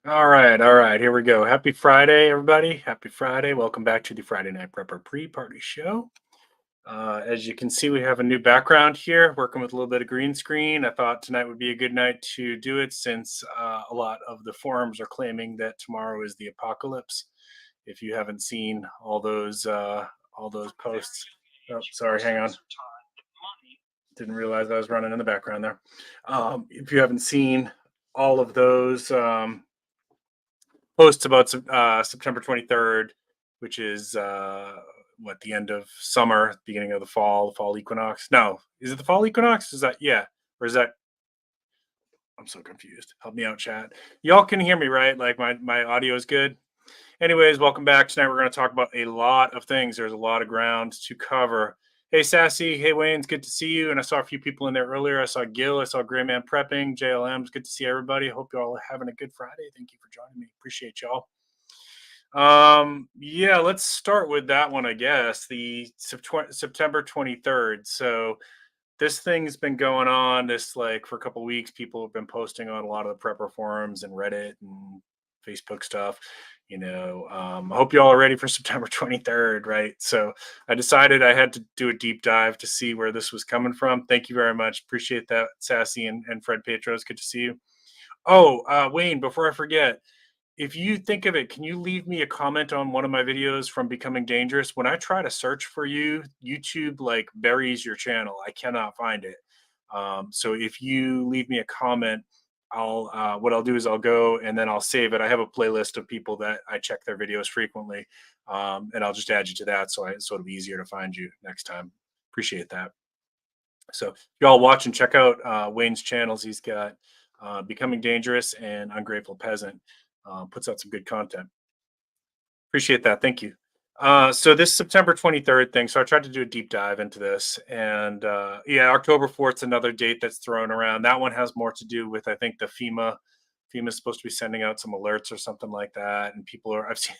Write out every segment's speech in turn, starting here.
All right, here we go. Happy Friday, everybody. Happy Friday. Welcome back to the Friday Night Prepper pre-party show. As you can see, we have a new background here, working with a little bit of green screen. I thought tonight would be a good night to do it since a lot of the forums are claiming that tomorrow is the apocalypse. If you haven't seen all those posts. Oh, sorry, hang on. Didn't realize I was running in the background there. If you haven't seen all of those posts about September 23rd, which is what, the end of summer, beginning of the fall equinox. No, is it the fall equinox? Is that, yeah, or is that? I'm so confused. Help me out, chat. Y'all can hear me, right? Like my audio is good. Anyways, welcome back. Tonight we're going to talk about a lot of things. There's a lot of ground to cover. Hey, Sassy. Hey, Wayne. It's good to see you. And I saw a few people in there earlier. I saw Gil. I saw Gray Man Prepping. JLM. It's good to see everybody. Hope you all are having a good Friday. Thank you for joining me. Appreciate y'all. Yeah, let's start with that one, I guess. The September 23rd. So this thing's been going on this like for a couple weeks. People have been posting on a lot of the prepper forums and Reddit and Facebook stuff. I hope you all are ready for September 23rd, right? So I decided I had to do a deep dive to see where this was coming from. Thank you very much. Appreciate that, Sassy and Fred Petros. Good to see you. Oh, Wayne, before I forget, if you think of it, can you leave me a comment on one of my videos from Becoming Dangerous? When I try to search for you, YouTube like buries your channel. I cannot find it. So if you leave me a comment, I'll what I'll do is I'll go and then I'll save it. I have a playlist of people that I check their videos frequently, and I'll just add you to that so it'll be easier to find you next time. Appreciate that. So if y'all watch and check out Wayne's channels. He's got Becoming Dangerous and Ungrateful Peasant. Puts out some good content. Appreciate that. Thank you. So this September 23rd thing. So I tried to do a deep dive into this, and yeah, October 4th is another date that's thrown around. That one has more to do with, I think, the FEMA. FEMA is supposed to be sending out some alerts or something like that, and people are. I've seen.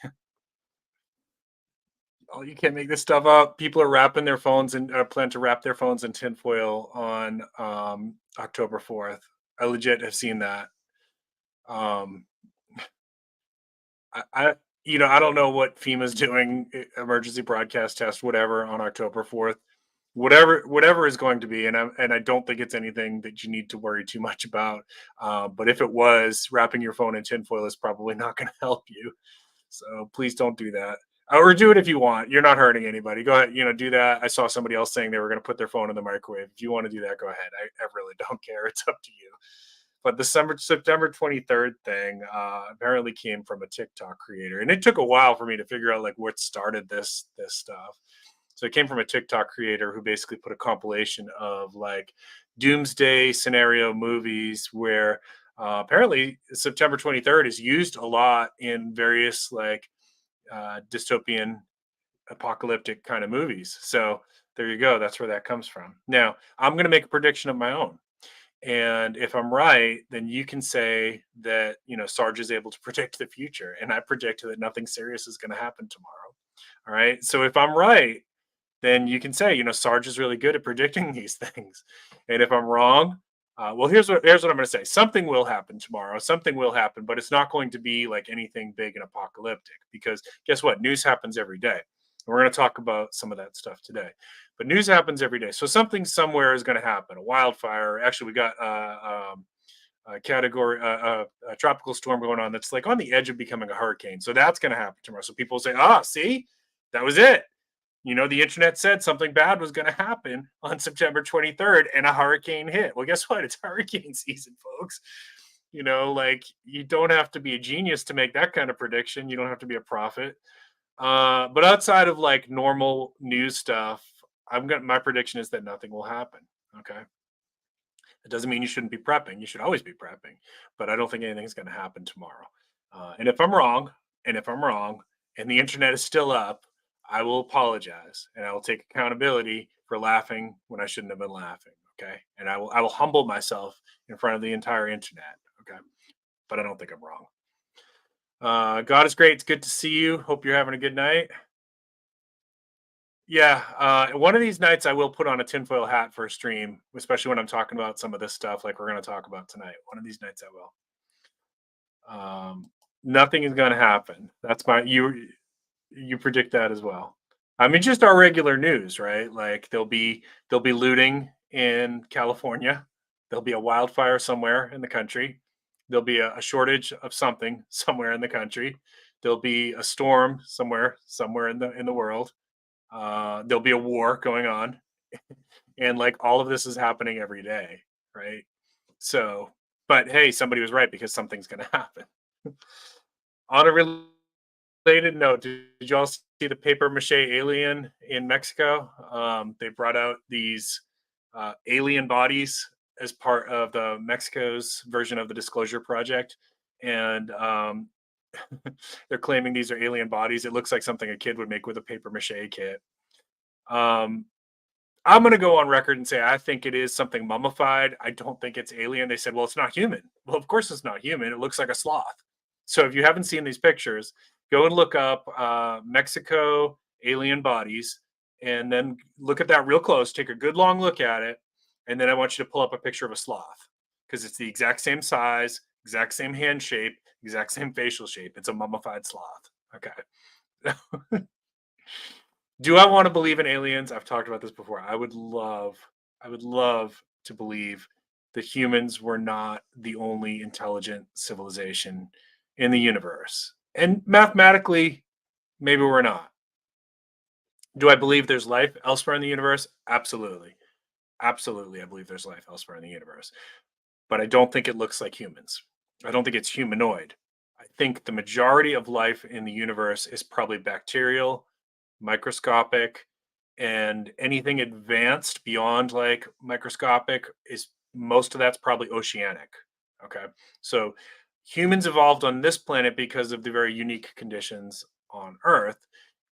Oh, you can't make this stuff up. People are wrapping their phones and plan to wrap their phones in tinfoil on October 4th. I legit have seen that. Um, I don't know what FEMA's doing, emergency broadcast test, whatever, on October 4th. Whatever is going to be, and I don't think it's anything that you need to worry too much about. But if it was, wrapping your phone in tinfoil is probably not going to help you. So please don't do that. Or do it if you want. You're not hurting anybody. Go ahead, do that. I saw somebody else saying they were going to put their phone in the microwave. If you want to do that, go ahead. I really don't care. It's up to you. But the September 23rd thing apparently came from a TikTok creator, and it took a while for me to figure out like what started this stuff. So it came from a TikTok creator who basically put a compilation of like doomsday scenario movies where apparently September 23rd is used a lot in various like dystopian apocalyptic kind of movies. So there you go. That's where that comes from. Now I'm going to make a prediction of my own. And if I'm right, then you can say that, Sarge is able to predict the future. And I predict that nothing serious is going to happen tomorrow. All right. So if I'm right, then you can say, Sarge is really good at predicting these things. And if I'm wrong, well, here's what I'm going to say. Something will happen tomorrow. Something will happen, but it's not going to be like anything big and apocalyptic because guess what? News happens every day. And we're going to talk about some of that stuff today. But news happens every day. So something somewhere is going to happen. A wildfire. Actually, we got a category, a tropical storm going on that's like on the edge of becoming a hurricane. So that's going to happen tomorrow. So people say, see, that was it. The internet said something bad was going to happen on September 23rd and a hurricane hit. Well, guess what? It's hurricane season, folks. Like you don't have to be a genius to make that kind of prediction. You don't have to be a prophet. But outside of like normal news stuff, my prediction is that nothing will happen. Okay. It doesn't mean you shouldn't be prepping. You should always be prepping, but I don't think anything's going to happen tomorrow. And if I'm wrong, and the internet is still up, I will apologize and I will take accountability for laughing when I shouldn't have been laughing. Okay. And I will humble myself in front of the entire internet. Okay. But I don't think I'm wrong. God is great. It's good to see you. Hope you're having a good night. Yeah, one of these nights I will put on a tinfoil hat for a stream, especially when I'm talking about some of this stuff like we're going to talk about tonight. One of these nights I will. Nothing is going to happen. That's my you predict that as well. I mean, just our regular news, right? Like there'll be looting in California. There'll be a wildfire somewhere in the country. There'll be a shortage of something somewhere in the country. There'll be a storm somewhere in the world. There'll be a war going on, and like all of this is happening every day, right? So, but hey, somebody was right because something's going to happen. On a related note, did y'all see the paper mache alien in Mexico? They brought out these alien bodies as part of the Mexico's version of the Disclosure Project, and they're claiming these are alien bodies. It looks like something a kid would make with a paper mache kit. Um, I'm going to go on record and say I think it is something mummified. I don't think it's alien. They said, well, it's not human. Well, of course it's not human. It looks like a sloth. So if you haven't seen these pictures, go and look up Mexico alien bodies and then look at that real close. Take a good long look at it. And then I want you to pull up a picture of a sloth because it's the exact same size, exact same hand shape, exact same facial shape. It's a mummified sloth. Okay. Do I want to believe in aliens? I've talked about this before. I would love to believe that humans were not the only intelligent civilization in the universe. And mathematically, maybe we're not. Do I believe there's life elsewhere in the universe? Absolutely. Absolutely, I believe there's life elsewhere in the universe. But I don't think it looks like humans. I don't think it's humanoid. I think the majority of life in the universe is probably bacterial, microscopic, and anything advanced beyond like microscopic is most of that's probably oceanic. Okay. So humans evolved on this planet because of the very unique conditions on Earth.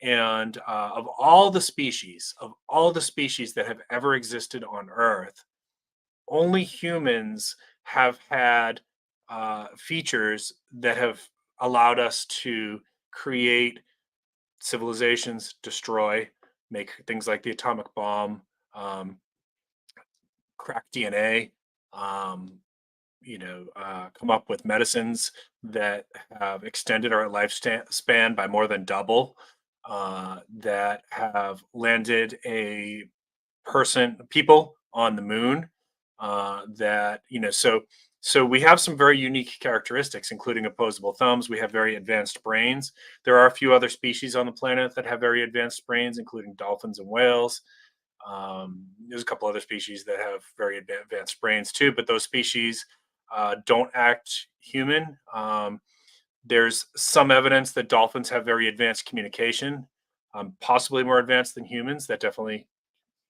And of all the species that have ever existed on Earth, only humans have had features that have allowed us to create civilizations, destroy, make things like the atomic bomb, um, crack DNA, um, come up with medicines that have extended our lifespan by more than double, that have landed people on the moon, that so we have some very unique characteristics, including opposable thumbs. We have very advanced brains. There are a few other species on the planet that have very advanced brains, including dolphins and whales. There's a couple other species that have very advanced brains too, but those species don't act human. There's some evidence that dolphins have very advanced communication, possibly more advanced than humans. That definitely,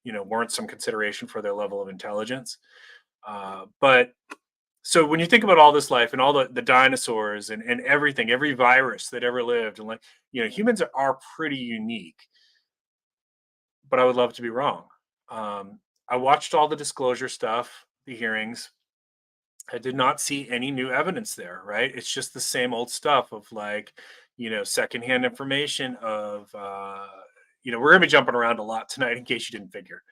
warrants some consideration for their level of intelligence. But so when you think about all this life and all the dinosaurs and everything, every virus that ever lived, and like, humans are pretty unique, but I would love to be wrong. I watched all the disclosure stuff, the hearings. I did not see any new evidence there, right? It's just the same old stuff of like, secondhand information of, we're going to be jumping around a lot tonight in case you didn't figure.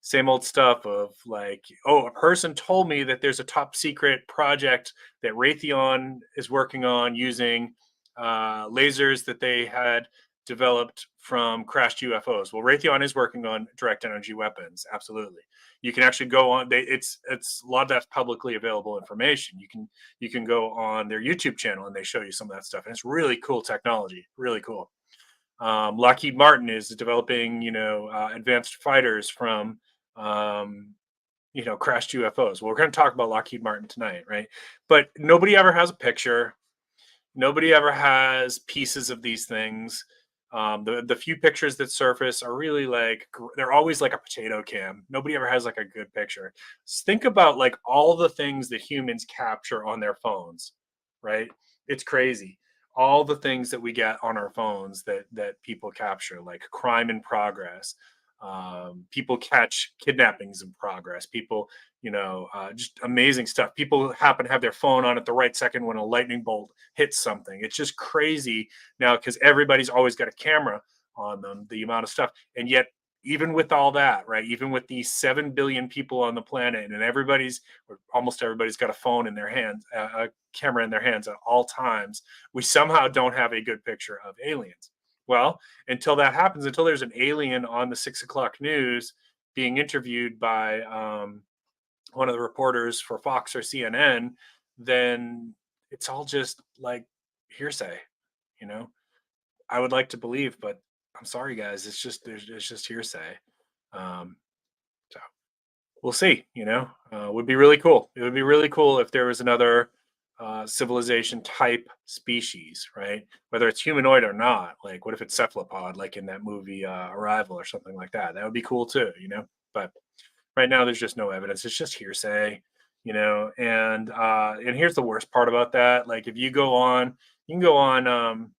Same old stuff of like, oh, a person told me that there's a top secret project that Raytheon is working on using lasers that they had developed from crashed UFOs. Well, Raytheon is working on direct energy weapons. Absolutely. You can actually go on. It's a lot of that's publicly available information. You can go on their YouTube channel and they show you some of that stuff. And it's really cool technology. Really cool. Lockheed Martin is developing, advanced fighters from, crashed UFOs. Well, we're going to talk about Lockheed Martin tonight, right? But nobody ever has a picture. Nobody ever has pieces of these things. The few pictures that surface are really like they're always like a potato cam. Nobody ever has like a good picture. Think about like all the things that humans capture on their phones, right? It's crazy. All the things that we get on our phones that people capture, like crime in progress. People catch kidnappings in progress. People, just amazing stuff. People happen to have their phone on at the right second when a lightning bolt hits something. It's just crazy now because everybody's always got a camera on them, the amount of stuff. And yet even with all that, right? Even with these 7 billion people on the planet, and everybody's, or almost everybody's, got a phone in their hands, a camera in their hands at all times, we somehow don't have a good picture of aliens. Well, until that happens, until there's an alien on the 6 o'clock news being interviewed by one of the reporters for Fox or CNN, then it's all just like hearsay, you know? I would like to believe, but I'm sorry, guys. It's just hearsay. Um, so we'll see. Would be really cool. It would be really cool if there was another civilization type species, right? Whether it's humanoid or not. Like, what if it's cephalopod, like in that movie Arrival or something like that? That would be cool too. But right now, there's just no evidence. It's just hearsay. And here's the worst part about that. Like, if you go on, you can go on.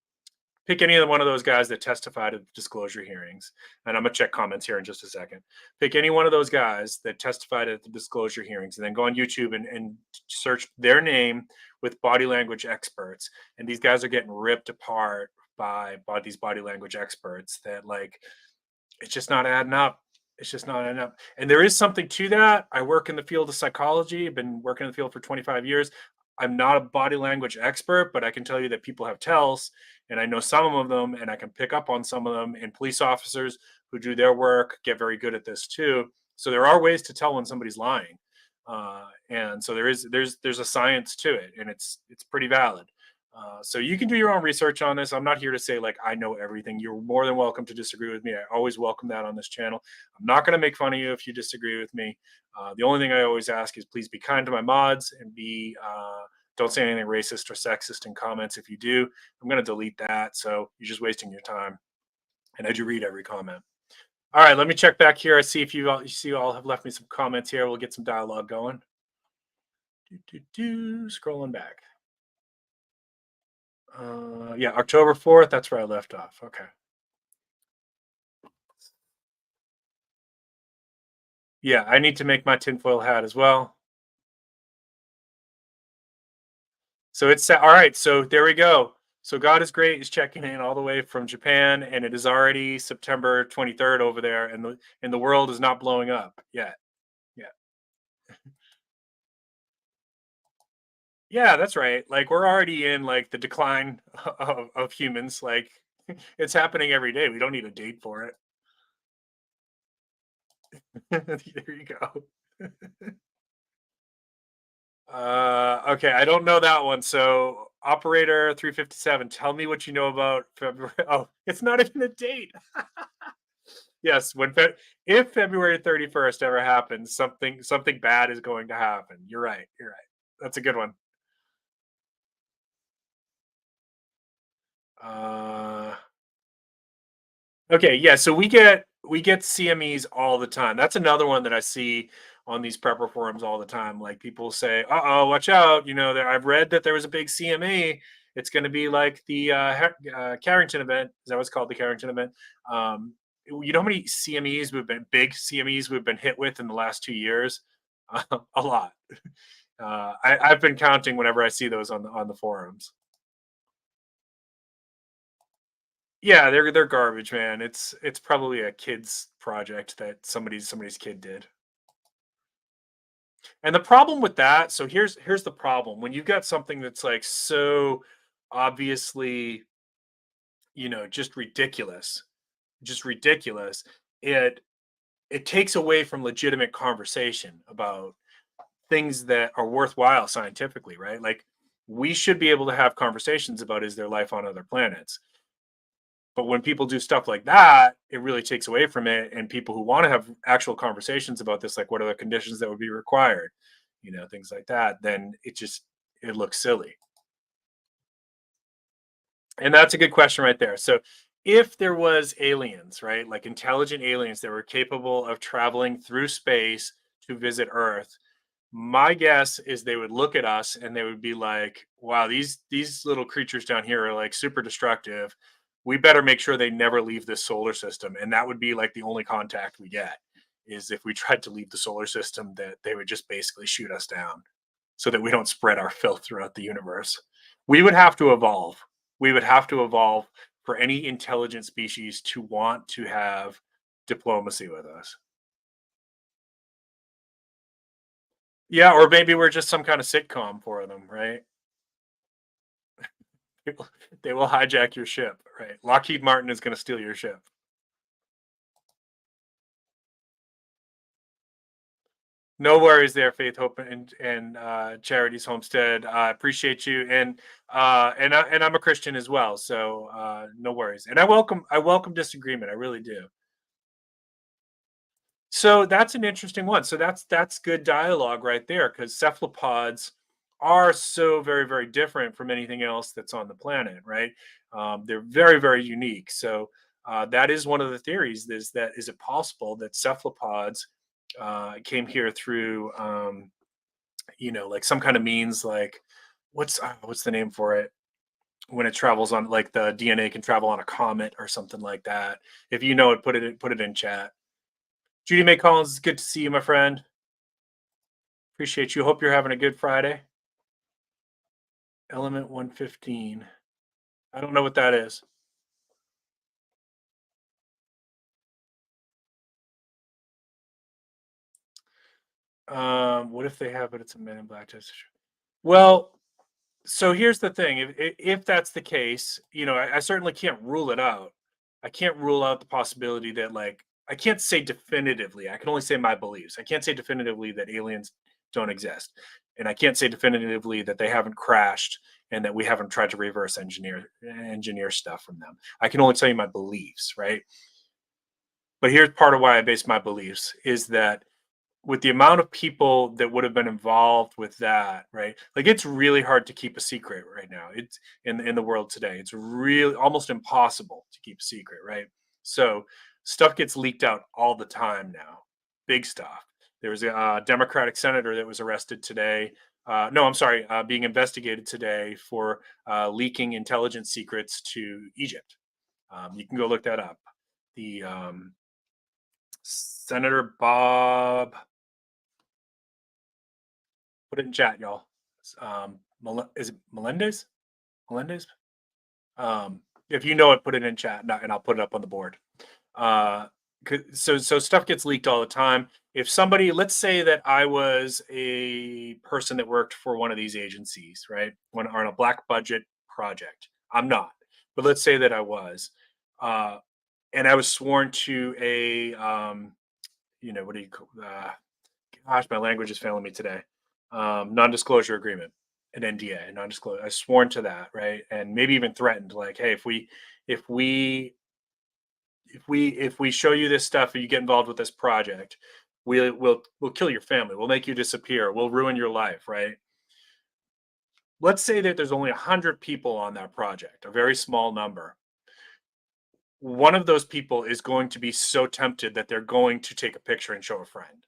Pick any of one of those guys that testified at the disclosure hearings, and I'm gonna check comments here in just a second. Pick any one of those guys that testified at the disclosure hearings, and then go on YouTube and search their name with body language experts. And these guys are getting ripped apart by these body language experts. That, like, it's just not adding up. It's just not adding up. And there is something to that. I work in the field of psychology. I've been working in the field for 25 years. I'm not a body language expert, but I can tell you that people have tells, and I know some of them, and I can pick up on some of them. And police officers who do their work get very good at this too. So there are ways to tell when somebody's lying, and so there's a science to it, and it's pretty valid. So you can do your own research on this. I'm not here to say like I know everything. You're more than welcome to disagree with me. I always welcome that on this channel. I'm not going to make fun of you if you disagree with me. The only thing I always ask is please be kind to my mods, and don't say anything racist or sexist in comments. If you do, I'm going to delete that. So you're just wasting your time. And I do read every comment. All right, let me check back here. I see if you see you all have left me some comments here. We'll get some dialogue going. Scrolling back. Yeah, October 4th. That's where I left off. Okay. Yeah, I need to make my tinfoil hat as well. So it's all right. So there we go. So God is great is checking in all the way from Japan, and it is already September 23rd over there, and the world is not blowing up yet. Yeah. Yeah, that's right. Like, we're already in like the decline of humans. Like, it's happening every day. We don't need a date for it. There you go. Okay, I don't know that one. So, operator 357, tell me what you know about February. Oh, it's not even a date. Yes, if February 31st ever happens, something bad is going to happen. You're right. You're right. That's a good one. Uh, okay, yeah. So we get CMEs all the time. That's another one that I see on these prepper forums all the time. Like, people say, "Uh oh, watch out!" I've read that there was a big CME. It's going to be like the Carrington event. Is that what's called, the Carrington event? Um, you know how many big CMEs we've been hit with in the last 2 years? A lot. I've been counting whenever I see those on the forums. Yeah, they're garbage, man. It's probably a kid's project that somebody's kid did. And the problem with that, so here's the problem. When you've got something that's like so obviously, just ridiculous, it it takes away from legitimate conversation about things that are worthwhile scientifically, right? Like, we should be able to have conversations about, is there life on other planets? But when people do stuff like that, it really takes away from it. And people who want to have actual conversations about this, like what are the conditions that would be required, things like that, then it looks silly. And that's a good question right there. So if there was aliens, right, like intelligent aliens that were capable of traveling through space to visit Earth, my guess is they would look at us and they would be like, wow, these little creatures down here are like super destructive. We better make sure they never leave this solar system. And that would be like the only contact we get, is if we tried to leave the solar system, that they would just basically shoot us down so that we don't spread our filth throughout the universe. We would have to evolve. We would have to evolve for any intelligent species to want to have diplomacy with us. Yeah, or maybe we're just some kind of sitcom for them, right? People- They will hijack your ship, right? Lockheed Martin is going to steal your ship. No worries there, Faith, Hope, and Charities Homestead. I appreciate you, and I'm a Christian as well, so no worries. And I welcome disagreement. I really do. So that's an interesting one. So that's good dialogue right there, because cephalopods are so very very different from anything else that's on the planet, right? They're very very unique. So that is one of the theories. Is it possible that cephalopods came here through like some kind of means, like what's the name for it, when it travels on, like the DNA can travel on a comet or something like that. If you know it, put it in chat. Judy May Collins, it's good to see you, my friend. Appreciate you. Hope you're having a good Friday. Element 115. I don't know what that is. What if they have it? It's a Men in Black test. Well, so here's the thing. If that's the case, I certainly can't rule it out. I can't rule out the possibility that, like, I can't say definitively. I can only say my beliefs. I can't say definitively that aliens don't exist, and I can't say definitively that they haven't crashed and that we haven't tried to reverse engineer stuff from them. I can only tell you my beliefs, right? But here's part of why I base my beliefs is that with the amount of people that would have been involved with that, right? Like, it's really hard to keep a secret right now. It's in the world today. It's really almost impossible to keep a secret, right? So stuff gets leaked out all the time now. Big stuff. There was a Democratic senator that was arrested today. No, I'm sorry, being investigated today for leaking intelligence secrets to Egypt. You can go look that up. The Senator Bob, put it in chat, y'all. Is it Melendez? Melendez? If you know it, put it in chat, and I'll put it up on the board. So stuff gets leaked all the time. If somebody, let's say that I was a person that worked for one of these agencies, right, on a black budget project. I'm not, but let's say that I was, and I was sworn to a, what do you call? Gosh, my language is failing me today. Non-disclosure agreement, an NDA, non-disclosure. I sworn to that, right? And maybe even threatened, like, hey, if we if we show you this stuff, or you get involved with this project, we'll kill your family. We'll make you disappear. We'll ruin your life, right? Let's say that there's only 100 people on that project, a very small number. One of those people is going to be so tempted that they're going to take a picture and show a friend.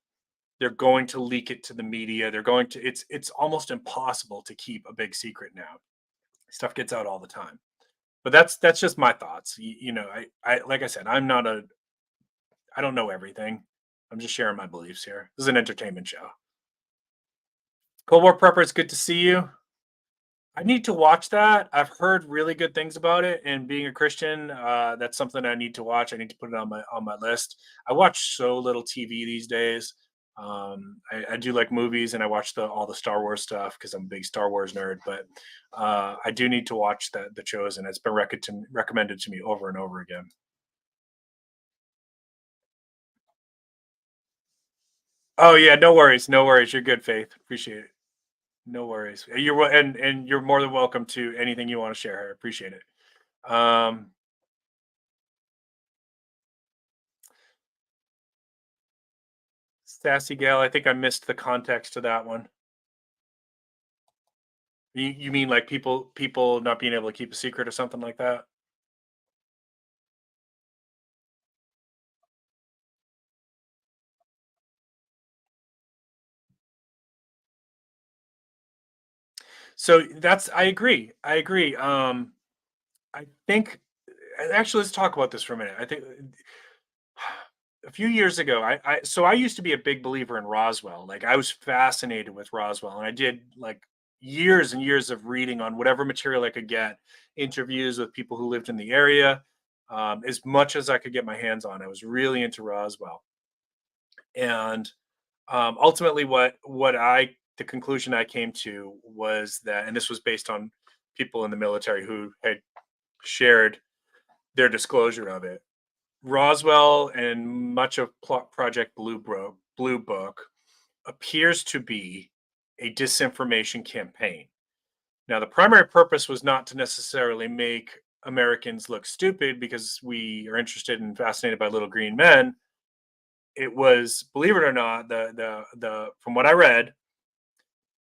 They're going to leak it to the media. They're going to it's almost impossible to keep a big secret now. Stuff gets out all the time. But that's just my thoughts. I like I said, I don't know everything. I'm just sharing my beliefs here. This is an entertainment show. Cold War Preppers, good to see you. I need to watch that. I've heard really good things about it, and being a Christian, that's something I need to watch. I need to put it on my list. I watch so little TV these days. I do like movies, and I watch all the Star Wars stuff because I'm a big Star Wars nerd. But I do need to watch The Chosen. It's been recommended to me over and over again. Oh yeah, no worries, no worries. You're good, Faith. Appreciate it. No worries. And you're more than welcome to anything you want to share. I appreciate it. Sassy gal, I think I missed the context to that one. You mean like people not being able to keep a secret or something like that? So that's I agree. I agree. I think actually let's talk about this for a minute. I think a few years ago, I used to be a big believer in Roswell. Like, I was fascinated with Roswell, and I did like years and years of reading on whatever material I could get, interviews with people who lived in the area. as much as I could get my hands on. I was really into Roswell, and ultimately, the conclusion I came to was that, and this was based on people in the military who had shared their disclosure of it. Roswell and much of Project Blue Book appears to be a disinformation campaign. Now, the primary purpose was not to necessarily make Americans look stupid because we are interested and fascinated by little green men. It was, believe it or not, the from what I read,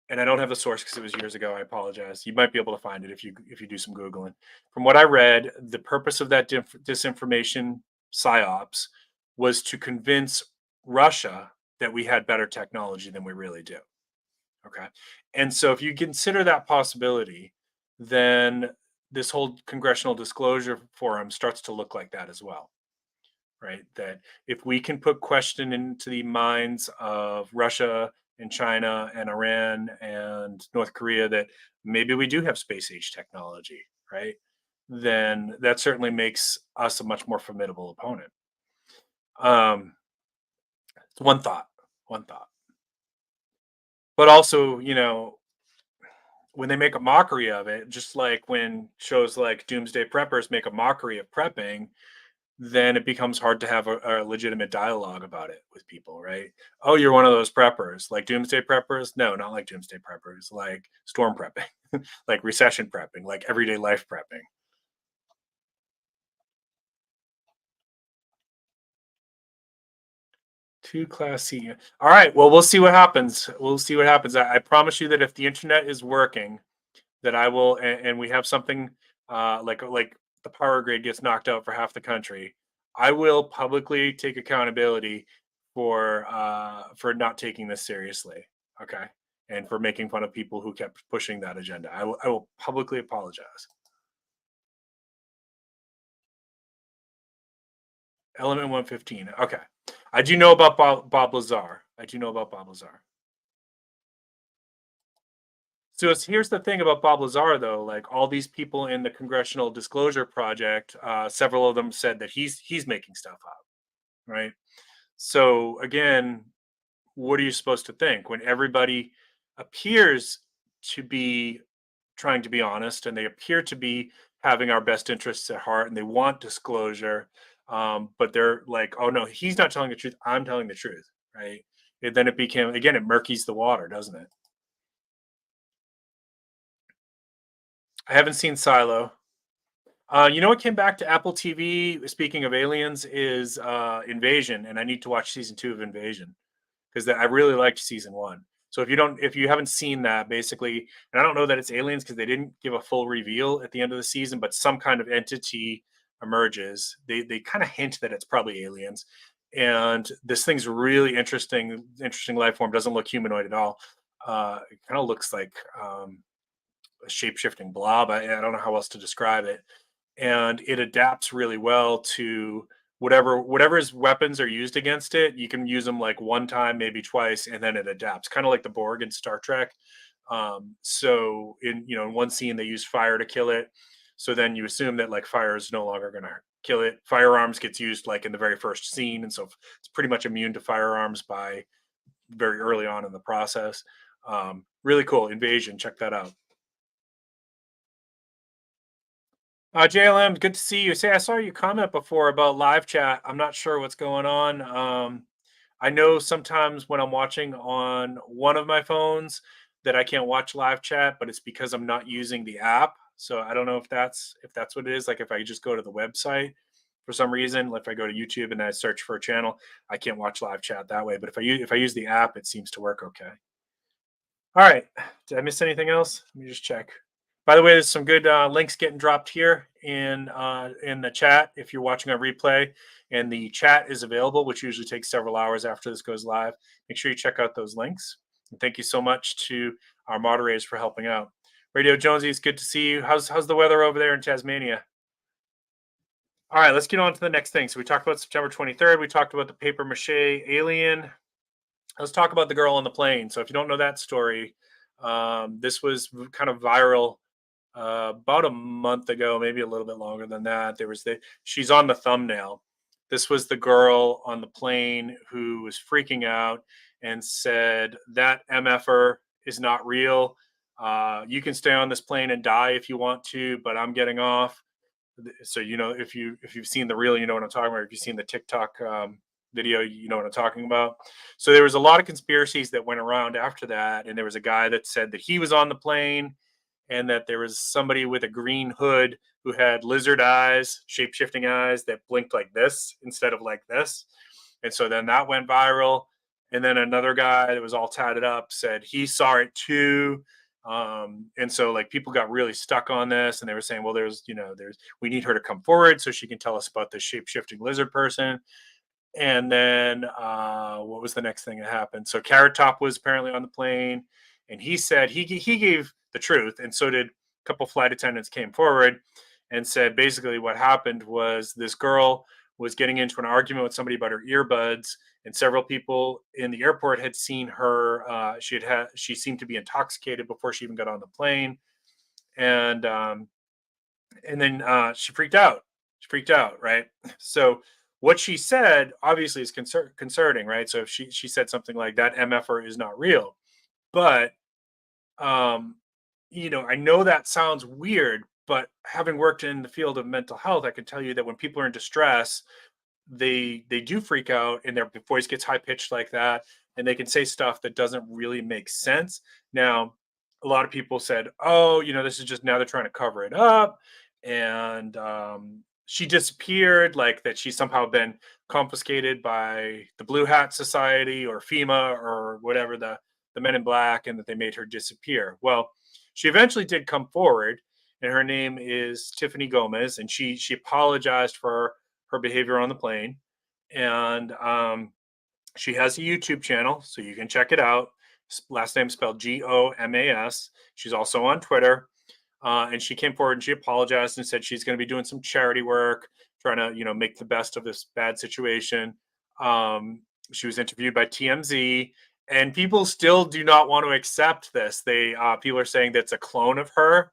and I don't have the source because it was years ago. I apologize. You might be able to find it if you do some googling. From what I read, the purpose of that disinformation psyops was to convince Russia that we had better technology than we really do. Okay, and so if you consider that possibility, then this whole congressional disclosure forum starts to look like that as well, right? That if we can put question into the minds of Russia and China and Iran and North Korea that maybe we do have space age technology, right? Then that certainly makes us a much more formidable opponent. It's one thought. But also, when they make a mockery of it, just like when shows like Doomsday Preppers make a mockery of prepping, then it becomes hard to have a legitimate dialogue about it with people, right? Oh, you're one of those preppers, like Doomsday Preppers? No, not like Doomsday Preppers, like storm prepping, like recession prepping, like everyday life prepping. Too classy. All right. Well, we'll see what happens. We'll see what happens. I promise you that if the internet is working, that I will, and we have something like the power grid gets knocked out for half the country, I will publicly take accountability for not taking this seriously. Okay, and for making fun of people who kept pushing that agenda. I will publicly apologize. Element 115. Okay, I do know about Bob Lazar. I do know about Bob Lazar. So here's the thing about Bob Lazar, though. Like all these people in the Congressional Disclosure Project, several of them said that he's making stuff up, right? So again, what are you supposed to think when everybody appears to be trying to be honest and they appear to be having our best interests at heart and they want disclosure, but they're like, oh no, he's not telling the truth. I'm telling the truth, right? And then it became again, it murkies the water, doesn't it? I haven't seen Silo. You know what came back to Apple TV? Speaking of aliens, is Invasion, and I need to watch season 2 of Invasion because I really liked season 1. So if you haven't seen that, basically, and I don't know that it's aliens because they didn't give a full reveal at the end of the season, but some kind of entity emerges. They kind of hint that it's probably aliens, and this thing's really interesting. Interesting life form, doesn't look humanoid at all. It kind of looks like a shape shifting blob. I don't know how else to describe it, and it adapts really well to whatever's weapons are used against it. You can use them like one time, maybe twice, and then it adapts, kind of like the Borg in Star Trek. So in one scene they use fire to kill it. So then you assume that like fire is no longer going to kill it. Firearms gets used like in the very first scene, and so it's pretty much immune to firearms by very early on in the process. Really cool. Invasion. Check that out. JLM, good to see you. Say, I saw your comment before about live chat. I'm not sure what's going on. I know sometimes when I'm watching on one of my phones that I can't watch live chat, but it's because I'm not using the app. So I don't know if that's what it is. Like if I just go to the website for some reason, like if I go to YouTube and I search for a channel, I can't watch live chat that way. But if I use the app, it seems to work okay. All right. Did I miss anything else? Let me just check. By the way, there's some good links getting dropped here in the chat if you're watching on replay, and the chat is available, which usually takes several hours after this goes live. Make sure you check out those links. And thank you so much to our moderators for helping out. Radio Jonesy, it's good to see you. How's the weather over there in Tasmania? All right, let's get on to the next thing. So we talked about September 23rd. We talked about the paper mache alien. Let's talk about the girl on the plane. So if you don't know that story, this was kind of viral about a month ago, maybe a little bit longer than that. She's on the thumbnail. This was the girl on the plane who was freaking out and said that MFer is not real. You can stay on this plane and die if you want to, but I'm getting off. So if you've seen the reel, you know what I'm talking about. If you've seen the TikTok video, you know what I'm talking about. So there was a lot of conspiracies that went around after that, and there was a guy that said that he was on the plane and that there was somebody with a green hood who had lizard eyes, shape-shifting eyes that blinked like this instead of like this. And so then that went viral. And then another guy that was all tatted up said he saw it too. And so like people got really stuck on this, and they were saying, well, we need her to come forward so she can tell us about the shape-shifting lizard person. And then what was the next thing that happened? So Carrot Top was apparently on the plane, and he said he gave the truth, and so did a couple flight attendants came forward and said basically what happened was this girl was getting into an argument with somebody about her earbuds, and several people in the airport had seen her. She seemed to be intoxicated before she even got on the plane, and then she freaked out. She freaked out, right? So what she said obviously is concerning, right? So if she said something like that, MFR is not real, but um, I know that sounds weird, but having worked in the field of mental health, I can tell you that when people are in distress, they do freak out and their voice gets high pitched like that, and they can say stuff that doesn't really make sense. Now, a lot of people said, oh, this is just now they're trying to cover it up, and she disappeared, like that she's somehow been confiscated by the Blue Hat Society or FEMA or whatever, the men in black, and that they made her disappear. Well, she eventually did come forward, and her name is Tiffany Gomez, and she apologized for her behavior on the plane, and she has a YouTube channel, so you can check it out. Last name spelled Gomas. She's also on Twitter, and she came forward and she apologized and said she's going to be doing some charity work, trying to make the best of this bad situation. She was interviewed by TMZ, and people still do not want to accept this. People are saying that's a clone of her.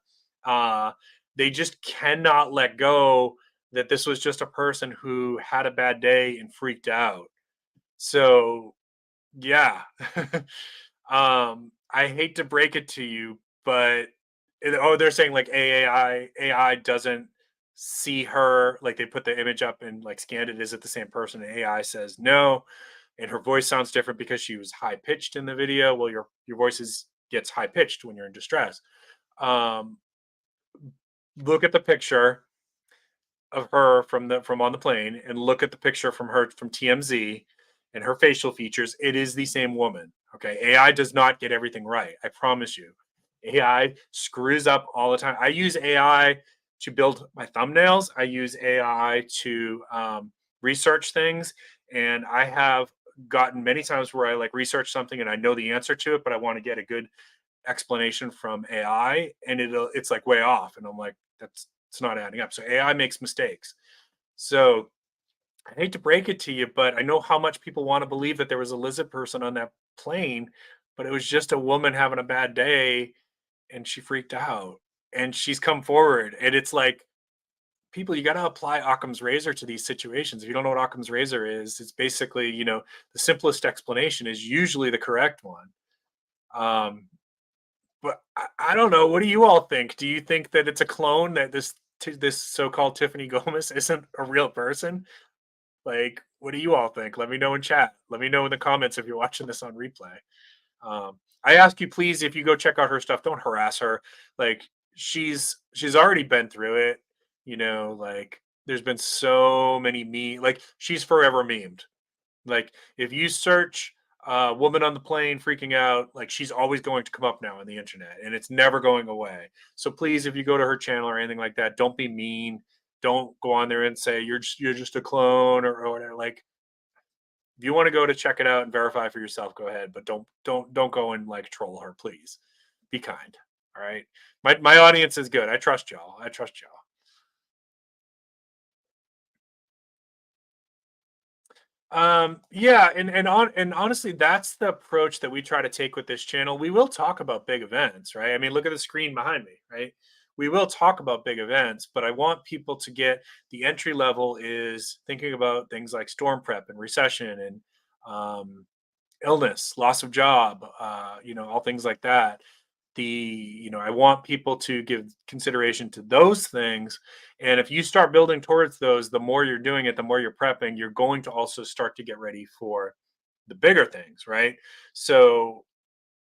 They just cannot let go that this was just a person who had a bad day and freaked out. So, yeah. I hate to break it to you, but they're saying like AI doesn't see her, like they put the image up and like scanned it. Is it the same person? And AI says no, and her voice sounds different because she was high pitched in the video. Well, your voice gets high pitched when you're in distress. Um, Look at the picture of her from on the plane, and look at the picture from her from TMZ and her facial features. It is the same woman. Okay, AI does not get everything right. I promise you. AI screws up all the time. I use AI to build my thumbnails. I use AI to research things, and I have gotten many times where I like research something and I know the answer to it, but I want to get a good explanation from AI, and it's like way off, and I'm like, it's not adding up. So AI makes mistakes. So I hate to break it to you, but I know how much people want to believe that there was a lizard person on that plane, but it was just a woman having a bad day and she freaked out, and she's come forward. And it's like, people, you got to apply Occam's razor to these situations. If you don't know what Occam's razor is, it's basically, the simplest explanation is usually the correct one. But I don't know. What do you all think? Do you think that it's a clone, that this so-called Tiffany Gomez isn't a real person? Like, what do you all think? Let me know in chat. Let me know in the comments if you're watching this on replay. I ask you, please, if you go check out her stuff, don't harass her. Like, she's already been through it. Like, there's been so many like, she's forever memed. Like, if you search woman on the plane freaking out, like, she's always going to come up now on the internet, and it's never going away. So please, if you go to her channel or anything like that, don't be mean. Don't go on there and say you're just a clone or whatever. Like, if you want to go to check it out and verify for yourself, go ahead. But don't go and like troll her, please. Be kind. All right. My audience is good. I trust y'all. I trust y'all. Yeah, and honestly, that's the approach that we try to take with this channel. We will talk about big events, right? I mean, look at the screen behind me, right? we will talk about big events, but I want people to get the entry level is thinking about things like storm prep and recession and um, illness, loss of job, all things like that. I want people to give consideration to those things. And if you start building towards those, the more you're doing it, the more you're prepping, you're going to also start to get ready for the bigger things, right? So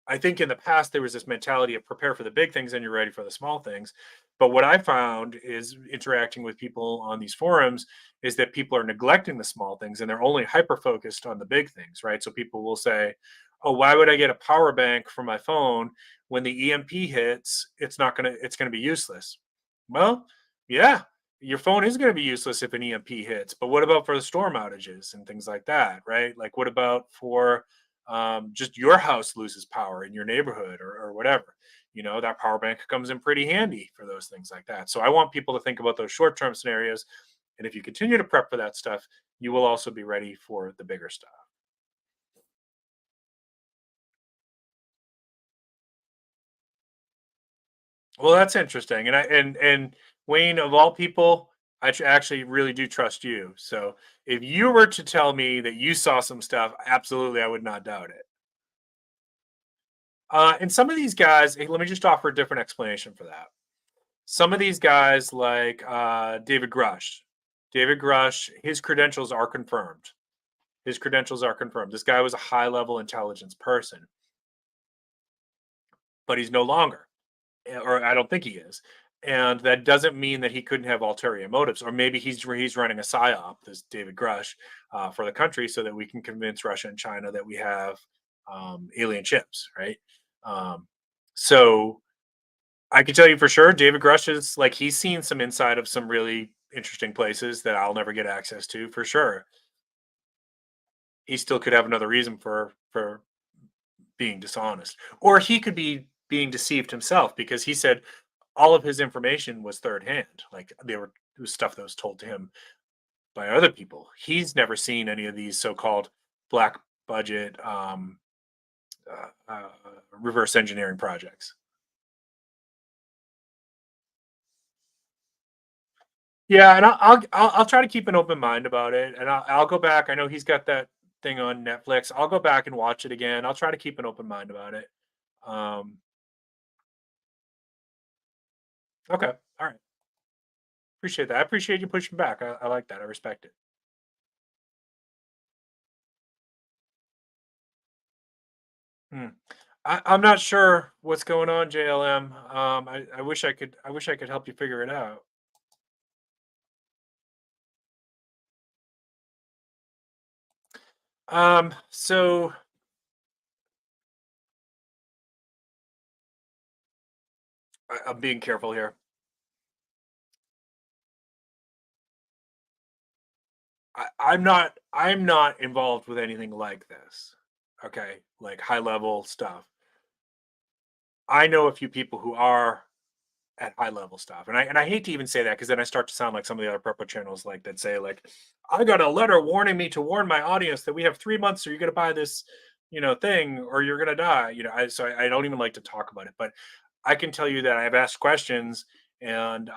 I think in the past there was this mentality of prepare for the big things and you're ready for the small things. But what I found is interacting with people on these forums is that people are neglecting the small things and they're only hyper focused on the big things, right? So people will say, "Oh, why would I get a power bank for my phone when the EMP hits? It's gonna be useless." Well, yeah, your phone is going to be useless if an EMP hits. But what about for the storm outages and things like that, right? Like, what about for just your house loses power in your neighborhood or whatever? That power bank comes in pretty handy for those things like that. So I want people to think about those short term scenarios. And if you continue to prep for that stuff, you will also be ready for the bigger stuff. Well, that's interesting. And Wayne, of all people, actually really do trust you. So if you were to tell me that you saw some stuff, absolutely, I would not doubt it. And some of these guys, let me just offer a different explanation for that. Some of these guys, like David Grush, his credentials are confirmed. His credentials are confirmed. This guy was a high level intelligence person, but he's no longer. Or I don't think he is. And that doesn't mean that he couldn't have ulterior motives, or maybe he's running a psyop, this David Grush, for the country, so that we can convince Russia and China that we have alien ships, right? Um, so I can tell you for sure, David Grush is like he's seen some inside of some really interesting places that I'll never get access to, for sure. He still could have another reason for being dishonest, or he could be being deceived himself because he said all of his information was third hand. Like it was stuff that was told to him by other people. He's never seen any of these so-called black budget reverse engineering projects. Yeah, and I'll try to keep an open mind about it, and I'll go back. I know he's got that thing on Netflix. I'll go back and watch it again. I'll try to keep an open mind about it. Um, okay, all right, appreciate that. I appreciate you pushing back. I like that. I respect it. Hmm. I'm not sure what's going on, JLM. I wish I could. I wish I could help you figure it out. So I'm being careful here. I'm not involved with anything like this. Okay, like high level stuff. I know a few people who are at high level stuff, and I hate to even say that because then I start to sound like some of the other prepper channels like that say like, I got a letter warning me to warn my audience that we have 3 months, or you're gonna buy this, thing, or you're gonna die. I don't even like to talk about it, but I can tell you that I've asked questions, and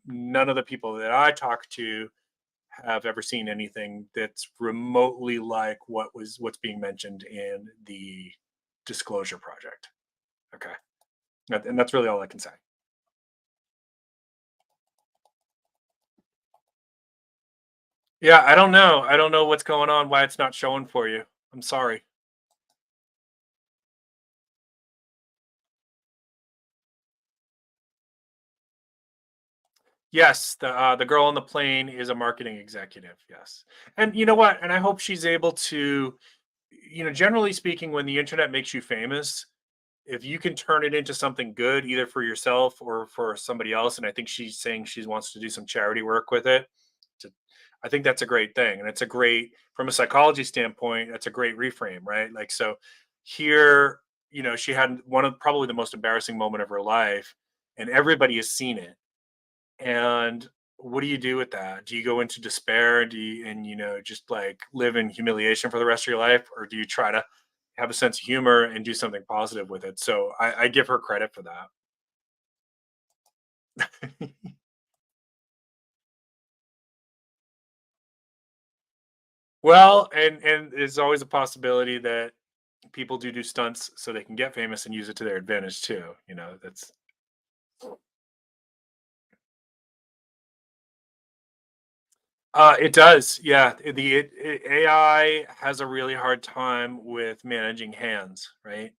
none of the people that I talk to have ever seen anything that's remotely like what's being mentioned in the disclosure project. Okay, and that's really all I can say. Yeah, I don't know. I don't know what's going on, why it's not showing for you. I'm sorry. Yes, the girl on the plane is a marketing executive. Yes, and you know what? And I hope she's able to, generally speaking, when the internet makes you famous, if you can turn it into something good, either for yourself or for somebody else, and I think she's saying she wants to do some charity work with it. To, I think that's a great thing, and it's a great from a psychology standpoint. That's a great reframe, right? Like so, here, she had one of probably the most embarrassing moment of her life, and everybody has seen it. And what do you do with that? Do you go into despair? Do you and just like live in humiliation for the rest of your life, or do you try to have a sense of humor and do something positive with it? So I give her credit for that. Well, and there's always a possibility that people do stunts so they can get famous and use it to their advantage too. That's it does. Yeah, AI has a really hard time with managing hands, right?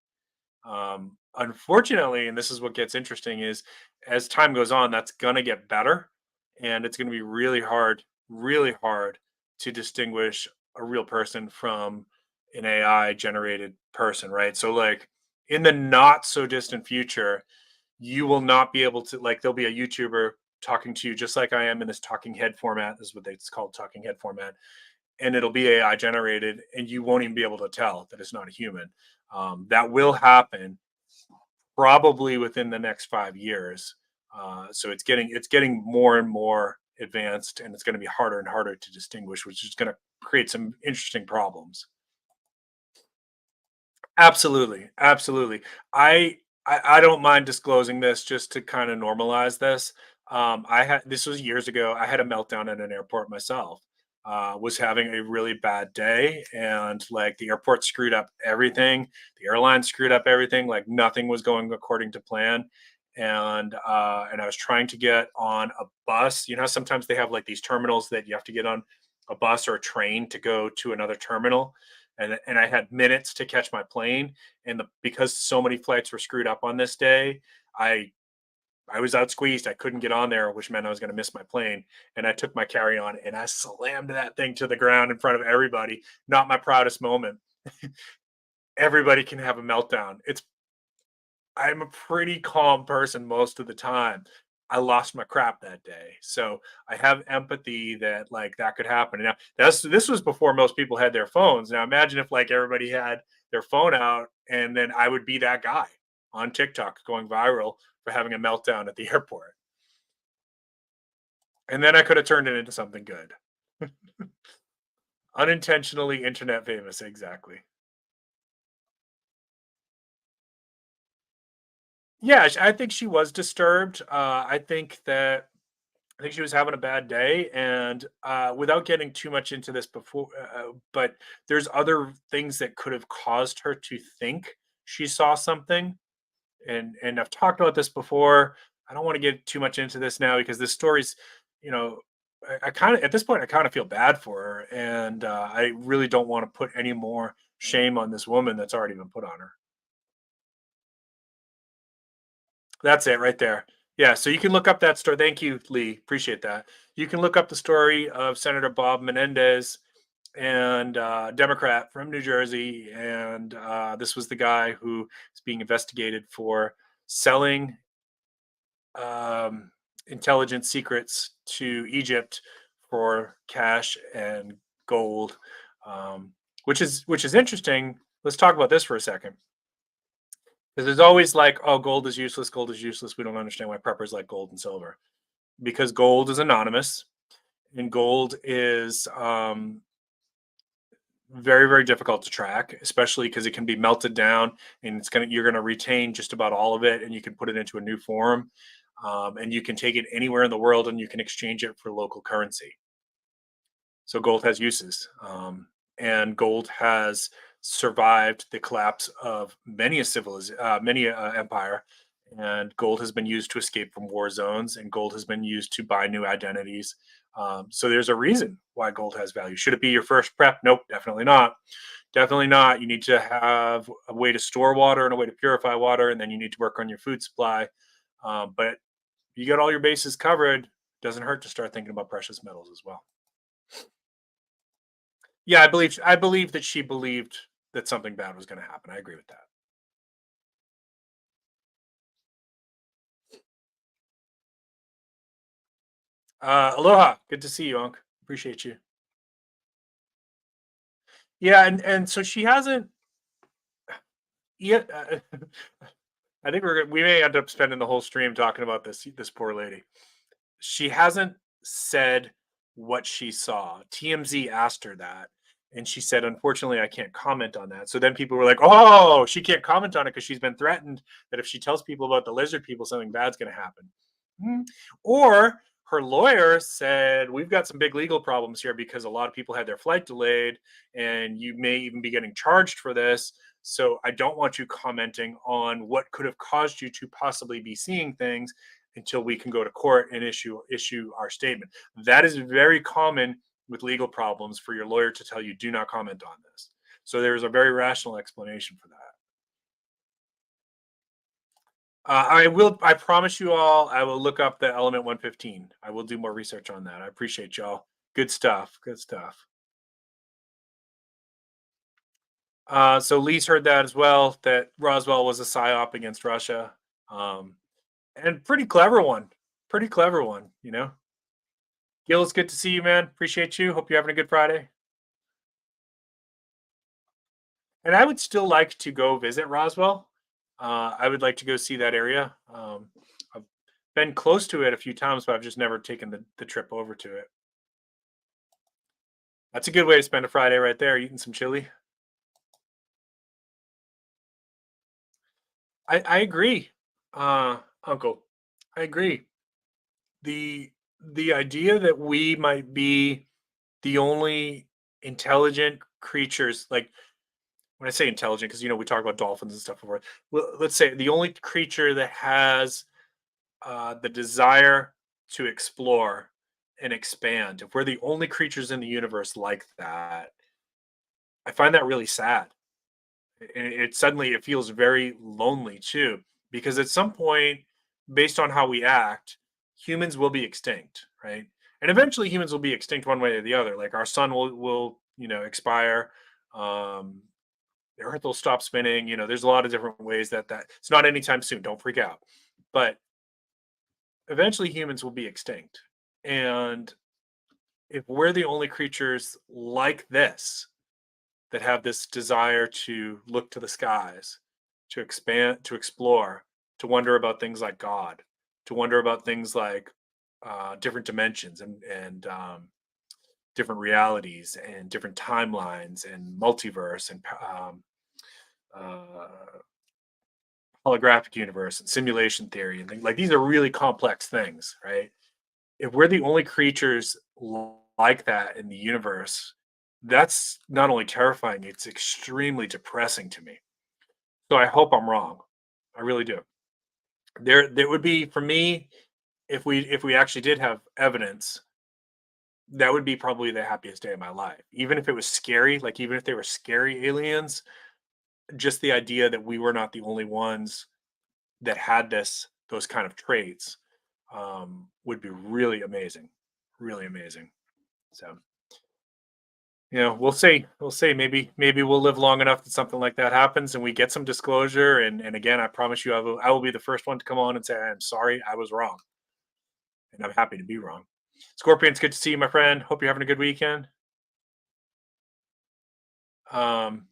Unfortunately, and this is what gets interesting, is as time goes on, that's gonna get better, and it's gonna be really hard to distinguish a real person from an AI generated person, right? So, like, in the not so distant future, you will not be able to, like, there'll be a YouTuber talking to you just like I am in this talking head format. This is what it's called, talking head format, and it'll be AI generated, and you won't even be able to tell that it's not a human. That will happen probably within the next 5 years. So it's getting more and more advanced, and it's going to be harder and harder to distinguish, which is going to create some interesting problems. Absolutely, absolutely. I don't mind disclosing this just to kind of normalize this. I had this was years ago. I had a meltdown at an airport myself. Was having a really bad day, and like the airport screwed up everything. The airline screwed up everything. Like nothing was going according to plan, and I was trying to get on a bus. You know, sometimes they have like these terminals that you have to get on a bus or a train to go to another terminal, and I had minutes to catch my plane. And because so many flights were screwed up on this day, I I was out squeezed. I couldn't get on there, which meant I was going to miss my plane. And I took my carry on and I slammed that thing to the ground in front of everybody. Not my proudest moment. Everybody can have a meltdown. I'm a pretty calm person most of the time. I lost my crap that day. So I have empathy that like that could happen. Now this was before most people had their phones. Now imagine if like everybody had their phone out, and then I would be that guy on TikTok going viral for having a meltdown at the airport. And then I could have turned it into something good. Unintentionally internet famous, exactly. Yeah, I think she was disturbed. I think she was having a bad day, and without getting too much into this before, but there's other things that could have caused her to think she saw something. And I've talked about this before. I don't want to get too much into this now because this story's, you know, I kind of at this point I kind of feel bad for her, and I really don't want to put any more shame on this woman that's already been put on her. That's it right there. Yeah, so you can look up that story. Thank you, Lee. Appreciate that. You can look up the story of Senator Bob Menendez, and Democrat from New Jersey, and this was the guy who is being investigated for selling intelligence secrets to Egypt for cash and gold, um, which is interesting. Let's talk about this for a second, because there's always like, oh, gold is useless. Gold is useless. We don't understand why preppers like gold and silver, because gold is anonymous, and gold is very difficult to track, especially because it can be melted down, and you're gonna retain just about all of it, and you can put it into a new form, and you can take it anywhere in the world, and you can exchange it for local currency. So gold has uses, and gold has survived the collapse of many empire, and gold has been used to escape from war zones, and gold has been used to buy new identities. So there's a reason why gold has value. Should it be your first prep? Nope, definitely not. Definitely not. You need to have a way to store water and a way to purify water, and then you need to work on your food supply. But you got all your bases covered. Doesn't hurt to start thinking about precious metals as well. Yeah, I believe that she believed that something bad was going to happen. I agree with that. Aloha, good to see you, Unc. Appreciate you. Yeah, and so she hasn't. Yeah, I think we may end up spending the whole stream talking about this poor lady. She hasn't said what she saw. TMZ asked her that, and she said, "Unfortunately, I can't comment on that." So then people were like, "Oh, she can't comment on it because she's been threatened that if she tells people about the lizard people, something bad's going to happen." Mhm. Or her lawyer said, "We've got some big legal problems here because a lot of people had their flight delayed, and you may even be getting charged for this. So I don't want you commenting on what could have caused you to possibly be seeing things until we can go to court and issue our statement." That is very common with legal problems for your lawyer to tell you, "Do not comment on this." So there's a very rational explanation for that. I will. I promise you all. I will look up the element 115. I will do more research on that. I appreciate y'all. Good stuff. Good stuff. So Lee's heard that as well. That Roswell was a psyop against Russia, um, and pretty clever one. Pretty clever one. You know. Gil, it's good to see you, man. Appreciate you. Hope you're having a good Friday. And I would still like to go visit Roswell. I would like to go see that area. I've been close to it a few times, but I've just never taken the trip over to it. That's a good way to spend a Friday right there, eating some chili. I agree, Uncle. I agree. The the idea that we might be the only intelligent creatures, like when I say intelligent, because we talk about dolphins and stuff before. Well, let's say the only creature that has the desire to explore and expand. If we're the only creatures in the universe like that, I find that really sad. It suddenly it feels very lonely too, because at some point, based on how we act, humans will be extinct, right? And eventually humans will be extinct one way or the other. Like our sun will expire. um the earth will stop spinning. There's a lot of different ways that it's not anytime soon, don't freak out. But eventually humans will be extinct, and if we're the only creatures like this that have this desire to look to the skies, to expand, to explore, to wonder about things like God, to wonder about things like different dimensions and different realities and different timelines and multiverse and uh, holographic universe and simulation theory and things like these are really complex things, right? If we're the only creatures like that in the universe, that's not only terrifying, it's extremely depressing to me. So I hope I'm wrong. I really do. There would be for me, if we actually did have evidence, that would be probably the happiest day of my life. Even if it was scary, like even if they were scary aliens, just the idea that we were not the only ones that had those kind of traits would be really amazing. Really amazing. So we'll see. We'll see. Maybe we'll live long enough that something like that happens and we get some disclosure. And again, I promise you, I will be the first one to come on and say, "I'm sorry, I was wrong," and I'm happy to be wrong. Scorpion, it's good to see you, my friend. Hope you're having a good weekend. Um,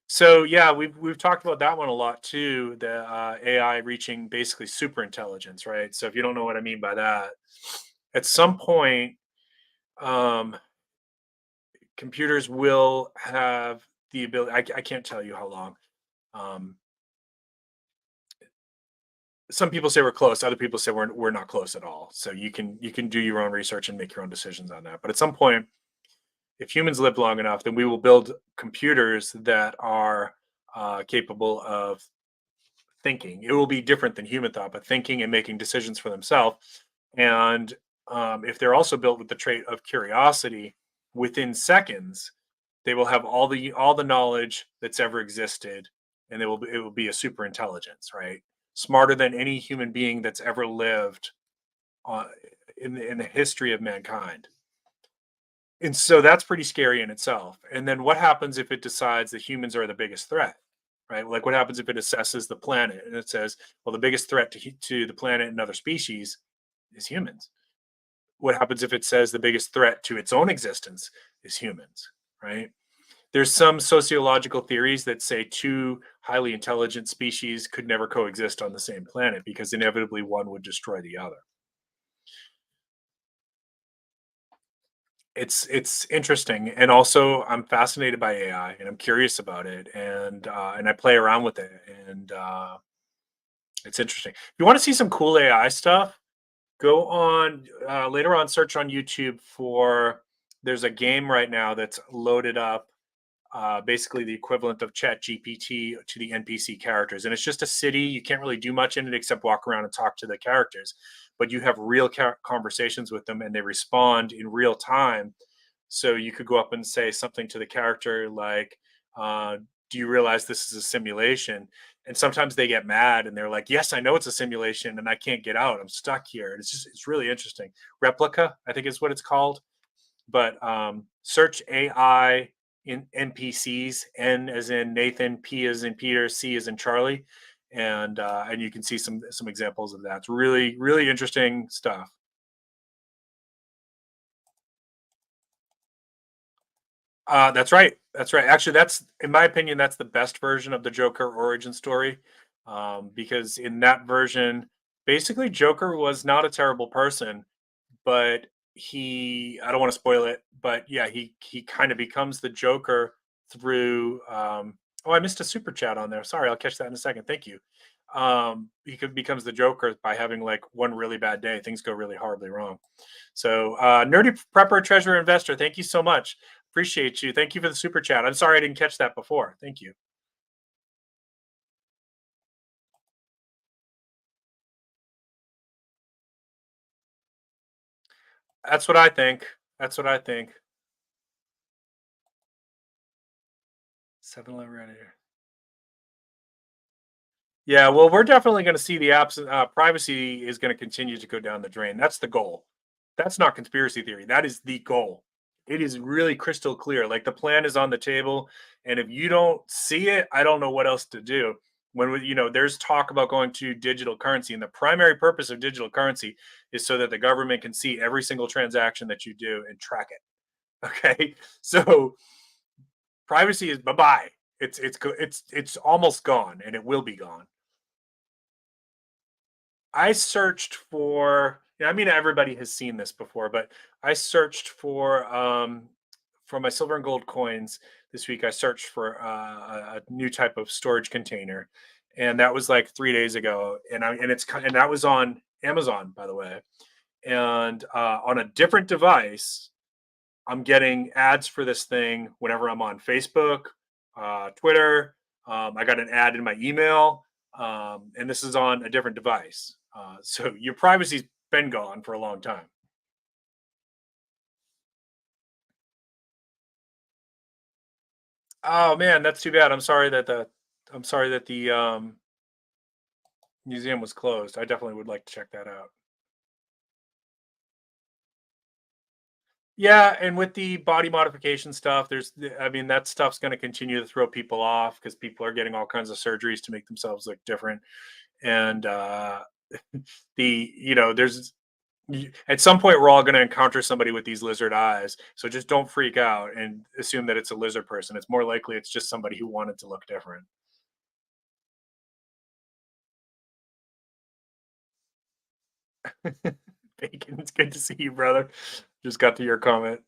so yeah, we've talked about that one a lot too. The AI reaching basically super intelligence, right? So if you don't know what I mean by that, at some point, um, computers will have the ability. I can't tell you how long. Um, some people say we're close. Other people say we're not close at all. So you can do your own research and make your own decisions on that. But at some point, if humans live long enough, then we will build computers that are capable of thinking. It will be different than human thought, but thinking and making decisions for themselves. And if they're also built with the trait of curiosity, within seconds, they will have all the knowledge that's ever existed, and it will be a super intelligence, right? Smarter than any human being that's ever lived uh, in the history of mankind. And so that's pretty scary in itself. And then what happens if it decides that humans are the biggest threat? Right? Like what happens if it assesses the planet and it says, well, the biggest threat to the planet and other species is humans? What happens if it says the biggest threat to its own existence is humans? Right? There's some sociological theories that say two highly intelligent species could never coexist on the same planet because inevitably one would destroy the other. It's interesting, and also I'm fascinated by AI, and I'm curious about it, and I play around with it, and it's interesting. If you want to see some cool AI stuff, Go on later on, search on YouTube for, there's a game right now that's loaded up, basically the equivalent of Chat GPT to the NPC characters. And it's just a city. You can't really do much in it except walk around and talk to the characters, but you have real conversations with them and they respond in real time. So you could go up and say something to the character like, do you realize this is a simulation? And sometimes they get mad and they're like, yes, I know it's a simulation and I can't get out. I'm stuck here. And it's really interesting. Replica, I think is what it's called. But search AI in NPCs, N as in Nathan, P as in Peter, C as in Charlie, and you can see some examples of that. It's really really interesting stuff. That's right. That's right. Actually, that's in my opinion, that's the best version of the Joker origin story, because in that version, basically Joker was not a terrible person, but I don't want to spoil it, but yeah, he kind of becomes the Joker through oh, I missed a super chat on there. Sorry, I'll catch that in a second. Thank you. Becomes the Joker by having like one really bad day. Things go really horribly wrong. So nerdy prepper treasure investor, thank you so much. Appreciate you. Thank you for the super chat. I'm sorry I didn't catch that before. Thank you. That's what I think. That's what I think. 7-Eleven right here. Yeah, well, we're definitely going to see the privacy is going to continue to go down the drain. That's the goal. That's not conspiracy theory. That is the goal. It is really crystal clear. Like the plan is on the table, and if you don't see it, I don't know what else to do. There's talk about going to digital currency, and the primary purpose of digital currency is so that the government can see every single transaction that you do and track it. Okay, so privacy is bye bye. It's almost gone, and it will be gone. I searched for, yeah, I mean, everybody has seen this before, but I searched for my silver and gold coins this week. I searched for a new type of storage container, and that was like 3 days ago. And that was on Amazon, by the way. And on a different device, I'm getting ads for this thing whenever I'm on Facebook, Twitter. I got an ad in my email, and this is on a different device. So your privacy's been gone for a long time. Oh man, that's too bad. I'm sorry that the museum was closed. I definitely would like to check that out. Yeah, and with the body modification stuff, I mean, that stuff's going to continue to throw people off because people are getting all kinds of surgeries to make themselves look different. And at some point we're all going to encounter somebody with these lizard eyes. So just don't freak out and assume that it's a lizard person. It's more likely it's just somebody who wanted to look different. Bacon, it's good to see you, brother. Just got to your comment.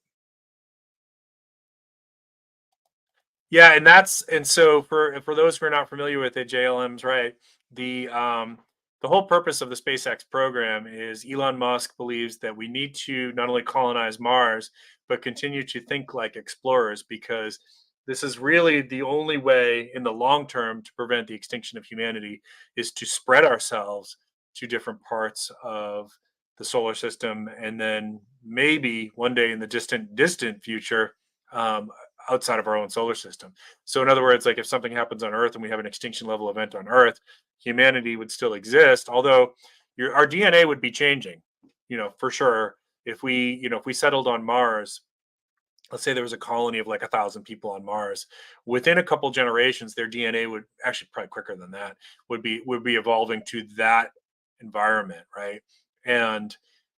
Yeah, and so for those who are not familiar with it, JLM's right. The whole purpose of the SpaceX program is Elon Musk believes that we need to not only colonize Mars, but continue to think like explorers because this is really the only way in the long term to prevent the extinction of humanity is to spread ourselves to different parts of the solar system and then maybe one day in the distant future, um, outside of our own solar system. So, in other words, like if something happens on Earth and we have an extinction level event on Earth, humanity would still exist, although our DNA would be changing, for sure. If we settled on Mars, let's say there was a colony of like 1,000 people on Mars, within a couple generations, their DNA would actually probably quicker than that would be evolving to that environment, right? And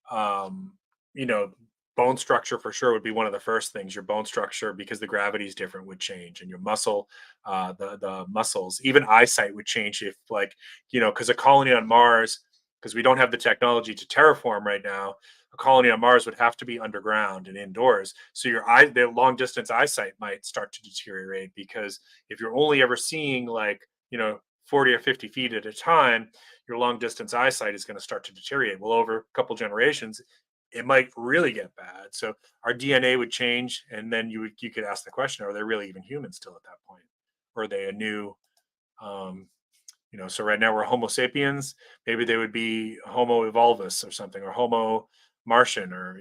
um, you know, bone structure for sure would be one of the first things. Your bone structure, because the gravity is different, would change, and your the muscles, even eyesight would change if like because a colony on Mars, because we don't have the technology to terraform right now, a colony on Mars would have to be underground and indoors. So the long distance eyesight might start to deteriorate because if you're only ever seeing like 40 or 50 feet at a time, your long distance eyesight is going to start to deteriorate. Well, over a couple generations, it might really get bad. So our DNA would change, and then you could ask the question: are they really even human still at that point, or are they a new um, so right now we're Homo sapiens. Maybe they would be Homo evolvus or something, or Homo Martian, or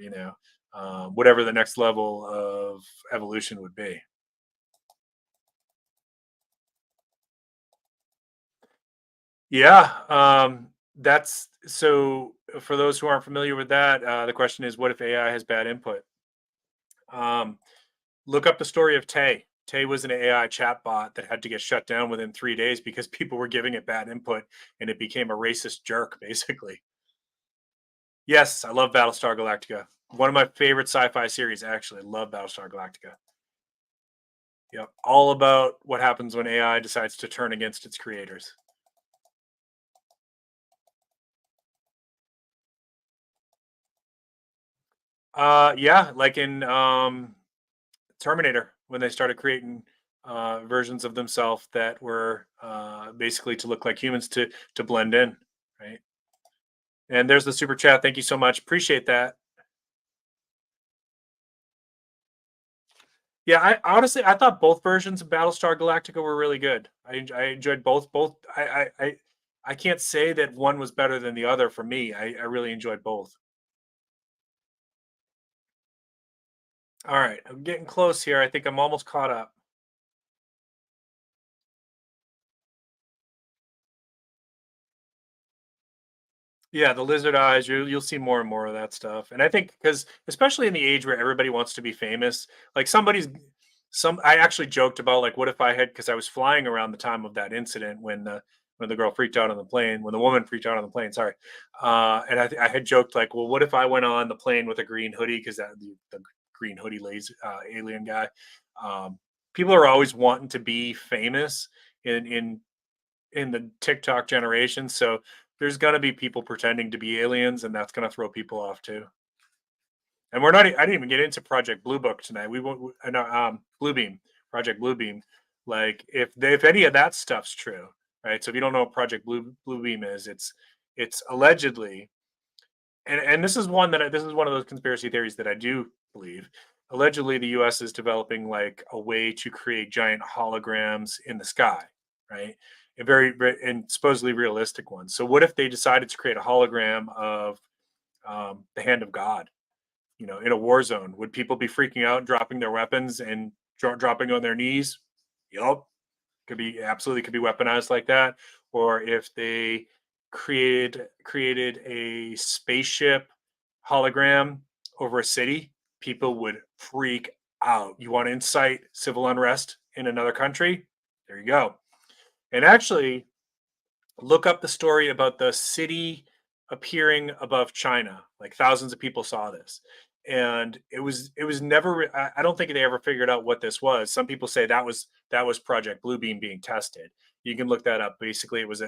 whatever the next level of evolution would be. Yeah, that's so. For those who aren't familiar with that, the question is, what if AI has bad input? Um, Look up the story of Tay. Tay was an AI chatbot that had to get shut down within 3 days because people were giving it bad input, and it became a racist jerk, basically. Yes, I love Battlestar Galactica. One of my favorite sci-fi series, actually. Love Battlestar Galactica. Yep, all about what happens when AI decides to turn against its creators. Yeah, like in Terminator, when they started creating versions of themselves that were basically to look like humans to blend in, right? And there's the super chat. Thank you so much. Appreciate that. Yeah, I honestly I thought both versions of Battlestar Galactica were really good. I enjoyed both. Both I can't say that one was better than the other for me. I really enjoyed both. All right, I'm getting close here. I think I'm almost caught up. Yeah, the lizard eyes, you'll see more and more of that stuff. And I think because especially in the age where everybody wants to be famous, like some I actually joked about like what if I had because I was flying around the time of that incident when the girl freaked out on the plane, when the woman freaked out on the plane, sorry. And I had joked like, well, what if I went on the plane with a green hoodie because that the green hoodie laser alien guy. Um, People are always wanting to be famous in the TikTok generation. So there's gonna be people pretending to be aliens, and that's gonna throw people off too. And we're not. I didn't even get into Project Blue Book tonight. We won't. No, Bluebeam, Project Bluebeam. Like if any of that stuff's true, right? So if you don't know what Project Bluebeam is, it's allegedly, and this is this is one of those conspiracy theories that I do believe. Allegedly, the U.S. is developing like a way to create giant holograms in the sky, right? A and supposedly realistic ones. So, what if they decided to create a hologram of the hand of God? In a war zone, would people be freaking out, dropping their weapons, and dropping on their knees? Yup, could be weaponized like that. Or if they created a spaceship hologram over a city, people would freak out. You want to incite civil unrest in another country? There you go. And actually, look up the story about the city appearing above China. Like thousands of people saw this, and it was never. I don't think they ever figured out what this was. Some people say that was Project Bluebeam being tested. You can look that up. Basically, it was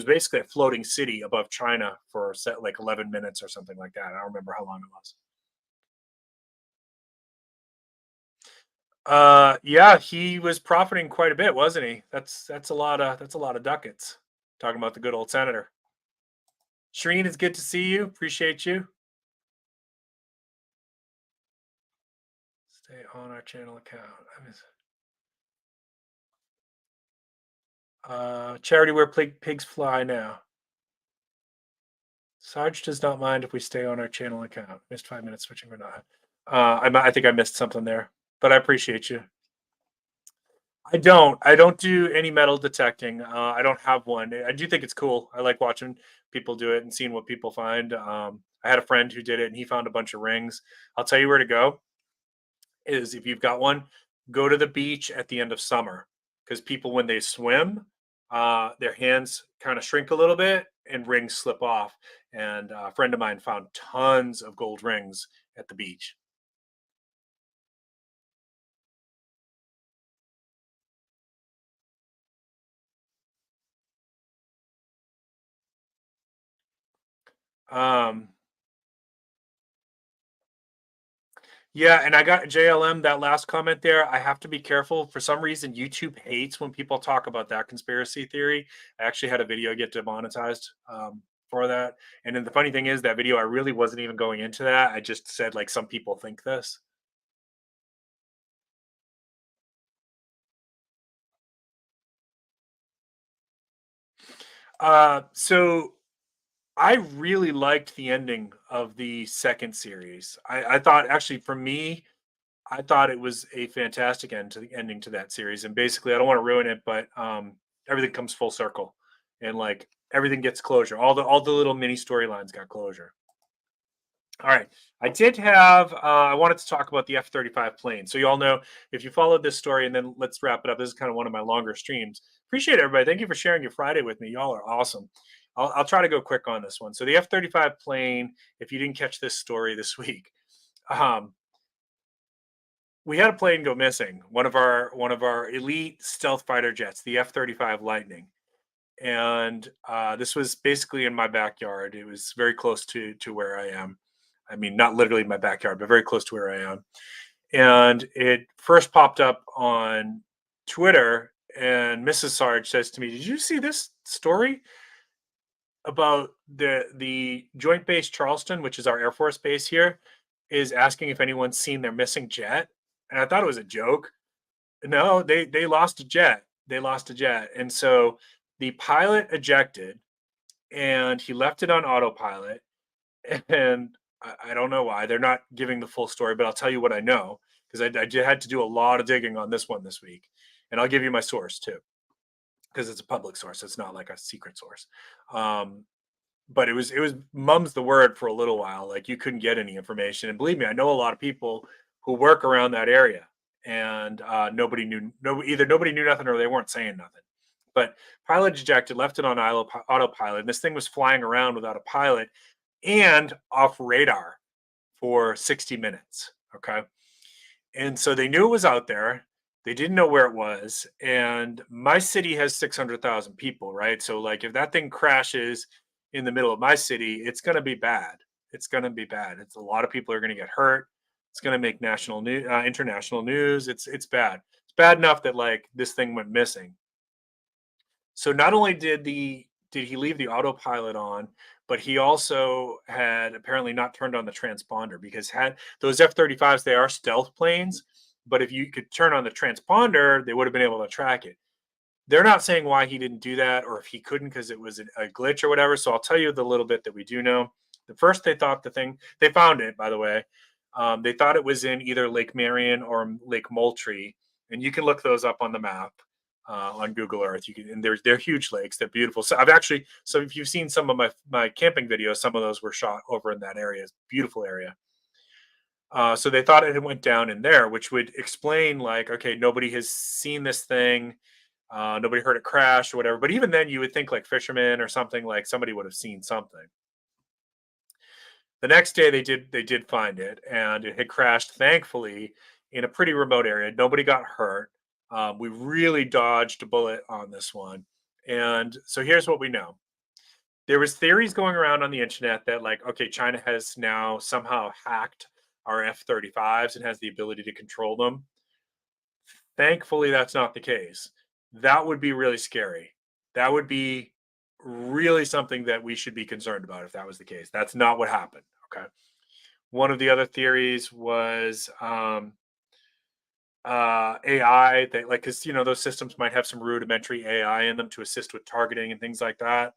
basically a floating city above China for set like 11 minutes or something like that. I don't remember how long it was. Yeah, he was profiting quite a bit, wasn't he? That's a lot of ducats. Talking about the good old senator. Shreen, it's good to see you. Appreciate you. Stay on our channel account. Charity where pigs fly now. Sarge does not mind if we stay on our channel account. Missed 5 minutes switching or not. I think I missed something there, but I appreciate you. I don't. I don't do any metal detecting. I don't have one. I do think it's cool. I like watching people do it and seeing what people find. I had a friend who did it, and he found a bunch of rings. I'll tell you where to go. Is if you've got one, go to the beach at the end of summer because people when they swim, their hands kind of shrink a little bit and rings slip off. And a friend of mine found tons of gold rings at the beach. Um, Yeah, and I got JLM, that last comment there. I have to be careful. For some reason, YouTube hates when people talk about that conspiracy theory. I actually had a video get demonetized for that. And then the funny thing is, that video, I really wasn't even going into that. I just said, like, some people think this. So I really liked the ending of the second series. I thought, actually, for me, I thought it was a fantastic ending to that series. And basically, I don't want to ruin it, but everything comes full circle, and like everything gets closure. All the little mini storylines got closure. All right, I did have. I wanted to talk about the F-35 plane. So you all know, if you followed this story, and then let's wrap it up. This is kind of one of my longer streams. Appreciate it, everybody. Thank you for sharing your Friday with me. Y'all are awesome. I'll try to go quick on this one. So the F-35 plane. If you didn't catch this story this week, um, we had a plane go missing. One of our elite stealth fighter jets, the F-35 Lightning, and this was basically in my backyard. It was very close to where I am. I mean, not literally my backyard, but very close to where I am. And it first popped up on Twitter, and Mrs. Sarge says to me, "Did you see this story about the Joint Base Charleston, which is our Air Force base here, is asking if anyone's seen their missing jet?" And I thought it was a joke. No, they lost a jet. They lost a jet, and so the pilot ejected, and he left it on autopilot. And I don't know why they're not giving the full story, but I'll tell you what I know, because had to do a lot of digging on this one this week, and I'll give you my source too, because it's a public source. It's not like a secret source. Um, but it was mum's the word for a little while. Like, you couldn't get any information, and believe me, I know a lot of people who work around that area, and nobody knew. No, either nobody knew nothing, or they weren't saying nothing. But pilot ejected, left it on autopilot, and this thing was flying around without a pilot and off radar for 60 minutes. Okay, and so they knew it was out there. They didn't know where it was, and my city has 600,000 people, right? So, like, if that thing crashes in the middle of my city, it's going to be bad. It's going to be bad. It's a lot of people are going to get hurt. It's going to make national news, international news. It's bad. It's bad enough that, like, this thing went missing. So not only did he leave the autopilot on, but he also had apparently not turned on the transponder, because had those F-35s, they are stealth planes, but if you could turn on the transponder, they would have been able to track it. They're not saying why he didn't do that, or if he couldn't because it was a glitch or whatever. So I'll tell you the little bit that we do know. The first, they thought they found it, by the way. They thought it was in either Lake Marion or Lake Moultrie, and you can look those up on the map on Google Earth. You can, and they're huge lakes. They're beautiful. So if you've seen some of my camping videos, some of those were shot over in that area. It's a beautiful area. So they thought it went down in there, which would explain, like, okay, nobody has seen this thing. Nobody heard it crash or whatever. But even then, you would think, like, fishermen or something, like somebody would have seen something. The next day, they did find it, and it had crashed, thankfully, in a pretty remote area. Nobody got hurt. We really dodged a bullet on this one. And so here's what we know. There was theories going around on the internet that, like, okay, China has now somehow hacked our F-35s and has the ability to control them. Thankfully, that's not the case. That would be really scary. That would be really something that we should be concerned about if that was the case. That's not what happened. Okay. One of the other theories was AI, that, like, because those systems might have some rudimentary AI in them to assist with targeting and things like that.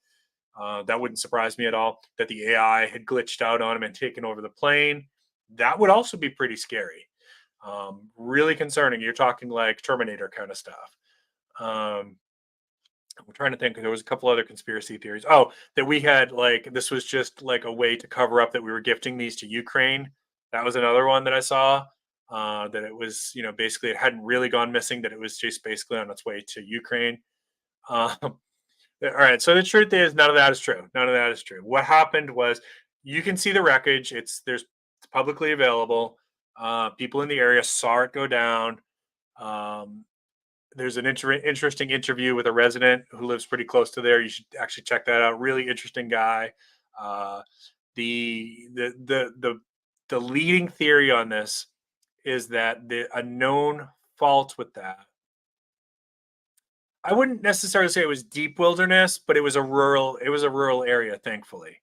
That wouldn't surprise me at all. That the AI had glitched out on him and taken over the plane. That would also be pretty scary. Really concerning. You're talking like Terminator kind of stuff. Um, I'm trying to think. There was a couple other conspiracy theories. Oh, that we had, like, this was just like a way to cover up that we were gifting these to Ukraine. That was another one that I saw. That it was, basically it hadn't really gone missing. That it was just basically on its way to Ukraine. Um, all right. So the truth is, none of that is true. None of that is true. What happened was, you can see the wreckage. It's publicly available. People in the area saw it go down. Um, there's an interesting interview with a resident who lives pretty close to there. You should actually check that out. Really interesting guy. Uh, the the the the the leading theory on this is that a known fault with that, I wouldn't necessarily say it was deep wilderness, but it was a rural area, thankfully.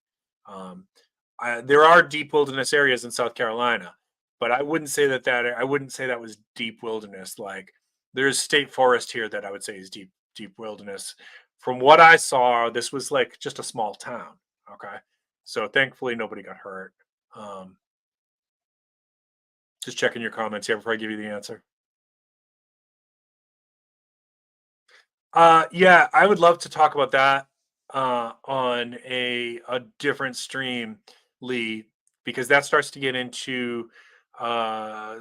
Um, there are deep wilderness areas in South Carolina, but I wouldn't say that was deep wilderness. Like there's state forest here that I would say is deep wilderness. From what I saw, this was like just a small town. Okay, so thankfully nobody got hurt. Um, just checking your comments here before I give you the answer. Yeah, I would love to talk about that on a different stream, Lee, because that starts to get into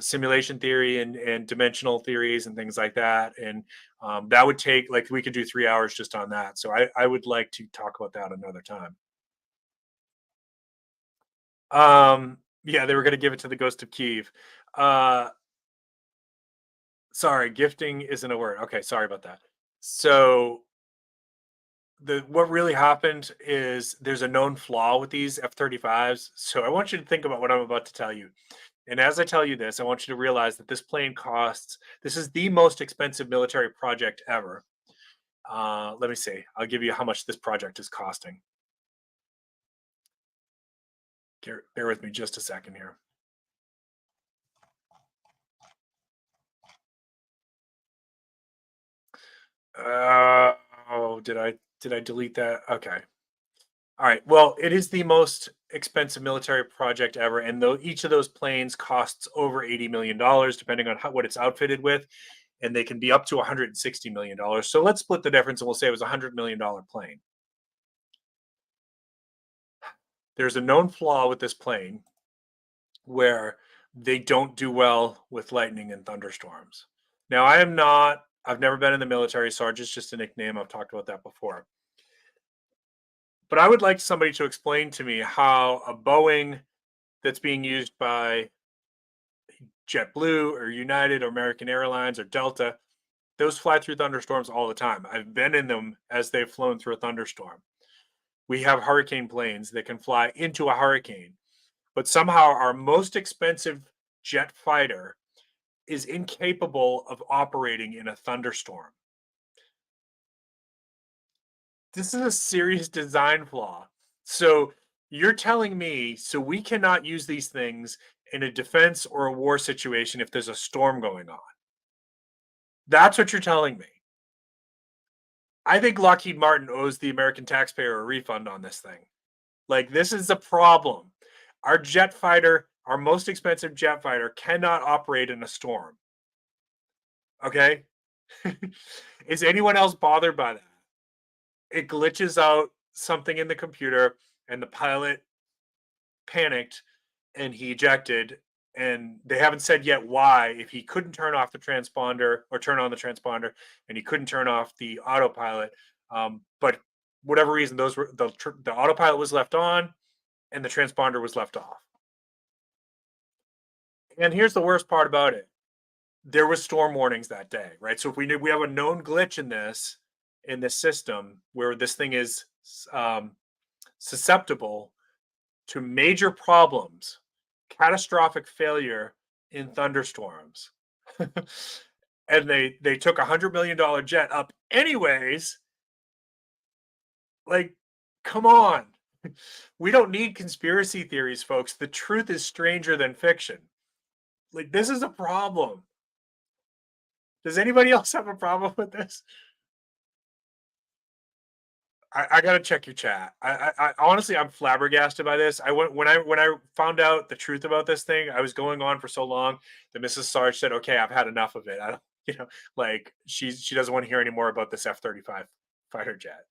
simulation theory and dimensional theories and things like that. And that would take like we could do 3 hours just on that. So I would like to talk about that another time. Yeah, they were going to give it to the ghost of Kiev. Uh, Sorry, gifting isn't a word. Okay, sorry about that. So the what really happened is there's a known flaw with these F-35s. So I want you to think about what I'm about to tell you. And as I tell you this, I want you to realize that this is the most expensive military project ever. Let me see. I'll give you how much this project is costing. Bear with me just a second here. Oh, did I delete that? Okay. All right. Well, it is the most expensive military project ever, and though each of those planes costs over $80 million, depending on what it's outfitted with, and they can be up to $160 million. So let's split the difference, and we'll say it was $100 million plane. There's a known flaw with this plane where they don't do well with lightning and thunderstorms. Now, I've never been in the military. Sarge is just a nickname. I've talked about that before. But I would like somebody to explain to me how a Boeing that's being used by JetBlue or United or American Airlines or Delta, those fly through thunderstorms all the time. I've been in them as they've flown through a thunderstorm. We have hurricane planes that can fly into a hurricane, but somehow our most expensive jet fighter is incapable of operating in a thunderstorm. This is a serious design flaw. So you're telling me so we cannot use these things in a defense or a war situation if there's a storm going on. That's what you're telling me. I think Lockheed Martin owes the American taxpayer a refund on this thing. Like this is a problem. Our jet fighter, our most expensive jet fighter cannot operate in a storm. Okay? Is anyone else bothered by that? It glitches out something in the computer and the pilot panicked and he ejected, and they haven't said yet why. If he couldn't turn off the transponder or turn on the transponder and he couldn't turn off the autopilot, but whatever reason those were the autopilot was left on and the transponder was left off. And here's the worst part about it: there was storm warnings that day, right? So if we have a known glitch in this system where this thing is um, susceptible to major problems, catastrophic failure in thunderstorms. And they took $100 million jet up anyways. Like, come on. We don't need conspiracy theories, folks. The truth is stranger than fiction. Like, this is a problem. Does anybody else have a problem with this? I gotta check your chat. I honestly, I'm flabbergasted by this. I went when I found out the truth about this thing. I was going on for so long that Mrs. Sarge said, "Okay, I've had enough of it." I don't, like she doesn't want to hear any more about this F-35 fighter jet.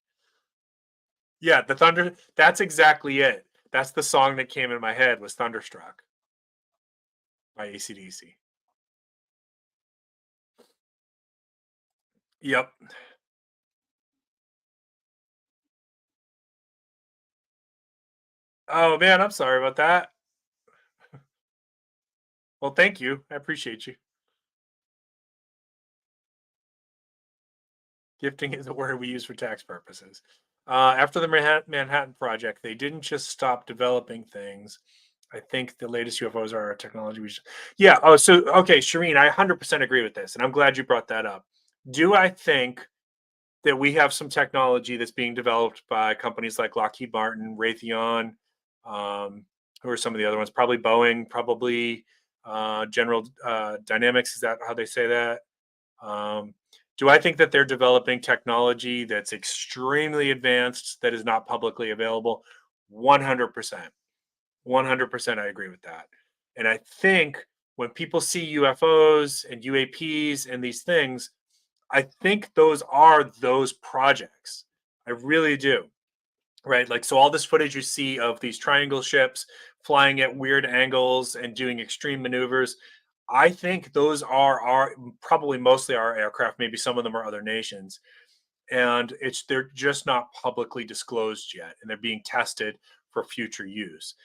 Yeah, the thunder. That's exactly it. That's the song that came in my head was "Thunderstruck" by AC/DC. Yep. Oh man, I'm sorry about that. Well, thank you. I appreciate you. Gifting is a word we use for tax purposes. After the Manhattan Project, they didn't just stop developing things. I think the latest UFOs are our technology. Yeah. Oh, so okay, Shireen, I 100% agree with this, and I'm glad you brought that up. Do I think that we have some technology that's being developed by companies like Lockheed Martin, Raytheon, um, who are some of the other ones? Probably Boeing, probably General Dynamics. Is that how they say that? Um, do I think that they're developing technology that's extremely advanced that is not publicly available? 100%. 100% I agree with that. And I think when people see UFOs and UAPs and these things, I think those are those projects. I really do. Right? Like, so all this footage you see of these triangle ships flying at weird angles and doing extreme maneuvers, I think those are our, probably mostly our aircraft. Maybe some of them are other nations, and they're just not publicly disclosed yet, and they're being tested for future use.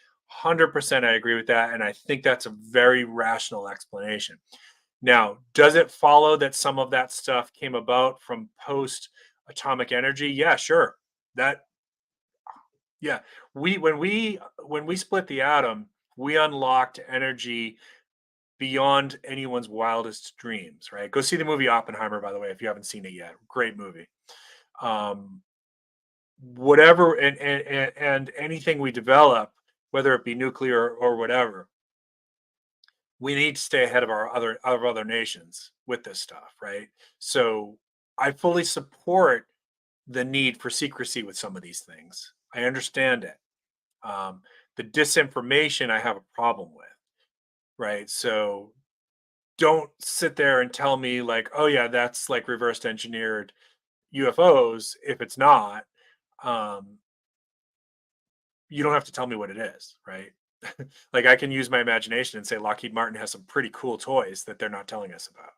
100% I agree with that, and I think that's a very rational explanation. Now, does it follow that some of that stuff came about from post atomic energy? Yeah, sure. That Yeah, when we split the atom, we unlocked energy beyond anyone's wildest dreams, right? Go see the movie Oppenheimer, by the way, if you haven't seen it yet. Great movie. Um, whatever and anything we develop, whether it be nuclear or whatever, we need to stay ahead of our other nations with this stuff, right? So I fully support the need for secrecy with some of these things. I understand it. Um, the disinformation I have a problem with, right? So don't sit there and tell me like, oh yeah, that's like reversed engineered UFOs. If it's not, um, you don't have to tell me what it is, right? Like I can use my imagination and say Lockheed Martin has some pretty cool toys that they're not telling us about.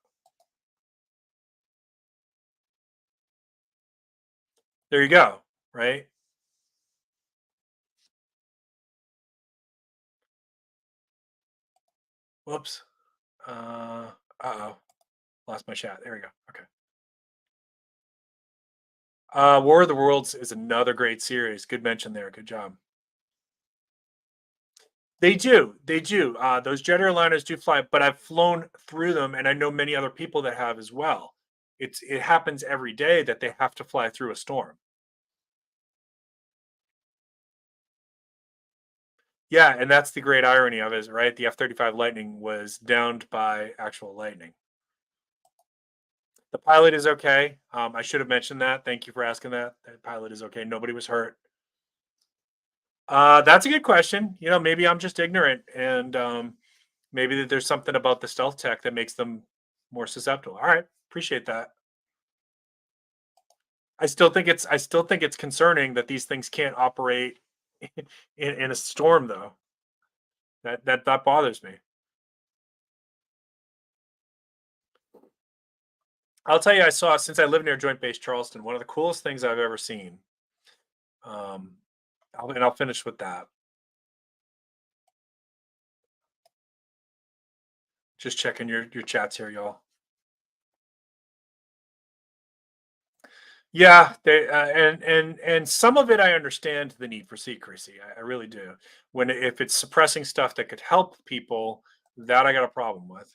There you go, right? Whoops. Uh oh, lost my chat. There we go. Okay. War of the Worlds is another great series. Good mention there. Good job. They do. They do. Those jet airliners do fly, but I've flown through them, and I know many other people that have as well. It happens every day that they have to fly through a storm. Yeah, and that's the great irony of it, right? The F-35 Lightning was downed by actual lightning. The pilot is okay. I should have mentioned that. Thank you for asking that. The pilot is okay. Nobody was hurt. That's a good question. Maybe I'm just ignorant, and maybe that there's something about the stealth tech that makes them more susceptible. All right, appreciate that. I still think it's concerning that these things can't operate in a storm, though. That bothers me. I'll tell you, I saw since I live near Joint Base Charleston, one of the coolest things I've ever seen. Um, and I'll finish with that. Just checking your chats here, y'all. Yeah, and some of it I understand the need for secrecy. I really do. If it's suppressing stuff that could help people, that I got a problem with.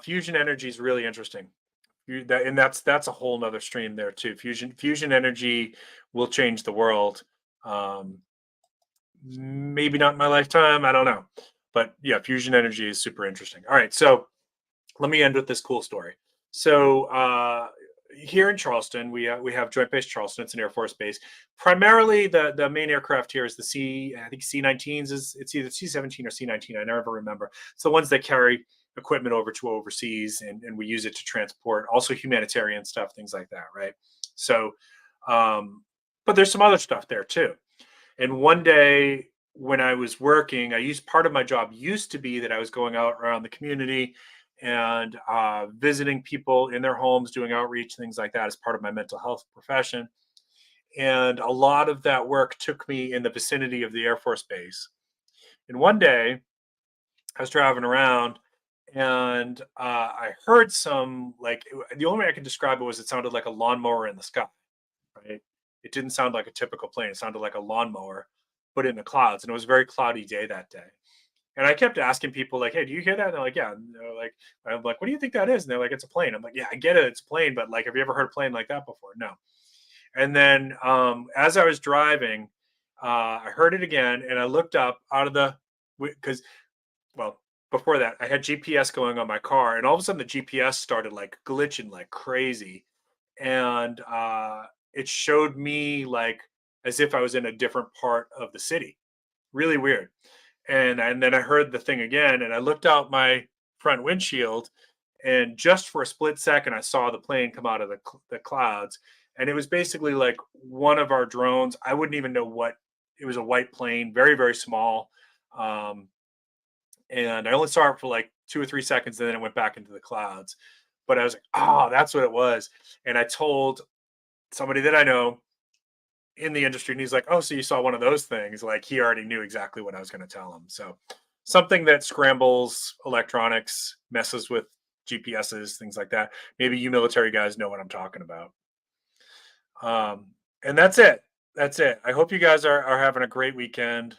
Fusion energy is really interesting. And that's a whole nother stream there too. Fusion energy will change the world. Um, Maybe not in my lifetime. I don't know, but yeah, fusion energy is super interesting. All right, so let me end with this cool story. So here in Charleston, we have Joint Base Charleston. It's an Air Force base. Primarily, the main aircraft here is the I think C-19s. It's either C-17 or C-19. I never remember. It's the ones that carry equipment over to overseas, and we use it to transport also humanitarian stuff, things like that, right? So, um, but there's some other stuff there too. And one day when I was working, I used part of my job used to be that I was going out around the community and visiting people in their homes, doing outreach, things like that as part of my mental health profession. And a lot of that work took me in the vicinity of the Air Force Base. And one day I was driving around and I heard some, like, the only way I could describe it was it sounded like a lawnmower in the sky, right? it didn't sound like a typical plane. It sounded like a lawnmower put in the clouds. And it was a very cloudy day that day. And I kept asking people, like, hey, do you hear that? And they're like, yeah. And they're like, I'm like, what do you think that is? And they're like, it's a plane. I'm like, yeah, I get it. It's a plane. But like, have you ever heard a plane like that before? No. And then as I was driving, I heard it again. And I looked up out of the, because, well, before that, I had GPS going on my car. And all of a sudden, the GPS started like glitching like crazy. And it showed me like as if I was in a different part of the city. Really weird. And then I heard the thing again, and I looked out my front windshield, and just for a split second, I saw the plane come out of the clouds, and it was basically like one of our drones. I wouldn't even know what it was. A white plane, very very small, um, and I only saw it for like 2 or 3 seconds, and then it went back into the clouds. But I was like, oh, that's what it was. And I told somebody that I know in the industry, and he's like, oh, so you saw one of those things. Like, he already knew exactly what I was going to tell him. So something that scrambles electronics, messes with GPSs, things like that. Maybe you military guys know what I'm talking about. And that's it. That's it. I hope you guys are having a great weekend.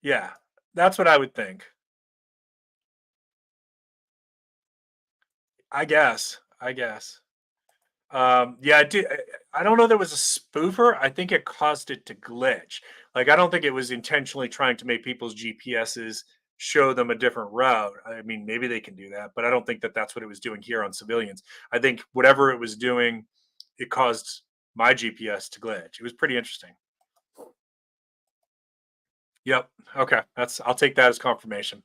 Yeah, that's what I would think. I guess. Yeah, I don't know. There was a spoofer. I think it caused it to glitch. Like, I don't think it was intentionally trying to make people's GPSs show them a different route. I mean, maybe they can do that, but I don't think that that's what it was doing here on civilians. I think whatever it was doing, it caused my GPS to glitch. It was pretty interesting. Yep. Okay. I'll take that as confirmation.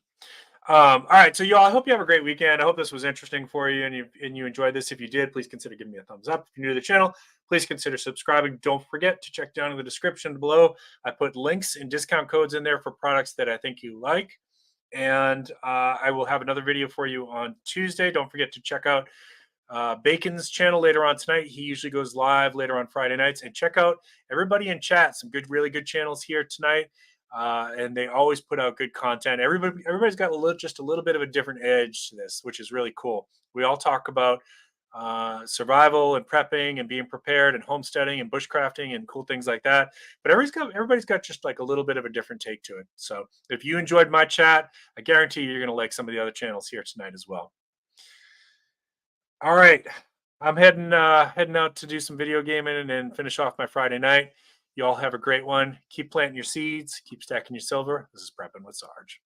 All right, so y'all, I hope you have a great weekend. I hope this was interesting for you, and you enjoyed this. If you did, please consider giving me a thumbs up. If you're new to the channel, please consider subscribing. Don't forget to check down in the description below. I put links and discount codes in there for products that I think you like. And I will have another video for you on Tuesday. Don't forget to check out Bacon's channel later on tonight. He usually goes live later on Friday nights. And check out everybody in chat. Some really good channels here tonight. And they always put out good content. Everybody's got just a little bit of a different edge to this, which is really cool. We all talk about survival and prepping and being prepared and homesteading and bushcrafting and cool things like that. But everybody's got just like a little bit of a different take to it. So if you enjoyed my chat, I guarantee you're going to like some of the other channels here tonight as well. All right, I'm heading out to do some video gaming and finish off my Friday night. You all have a great one. Keep planting your seeds. Keep stacking your silver. This is Prepping with Sarge.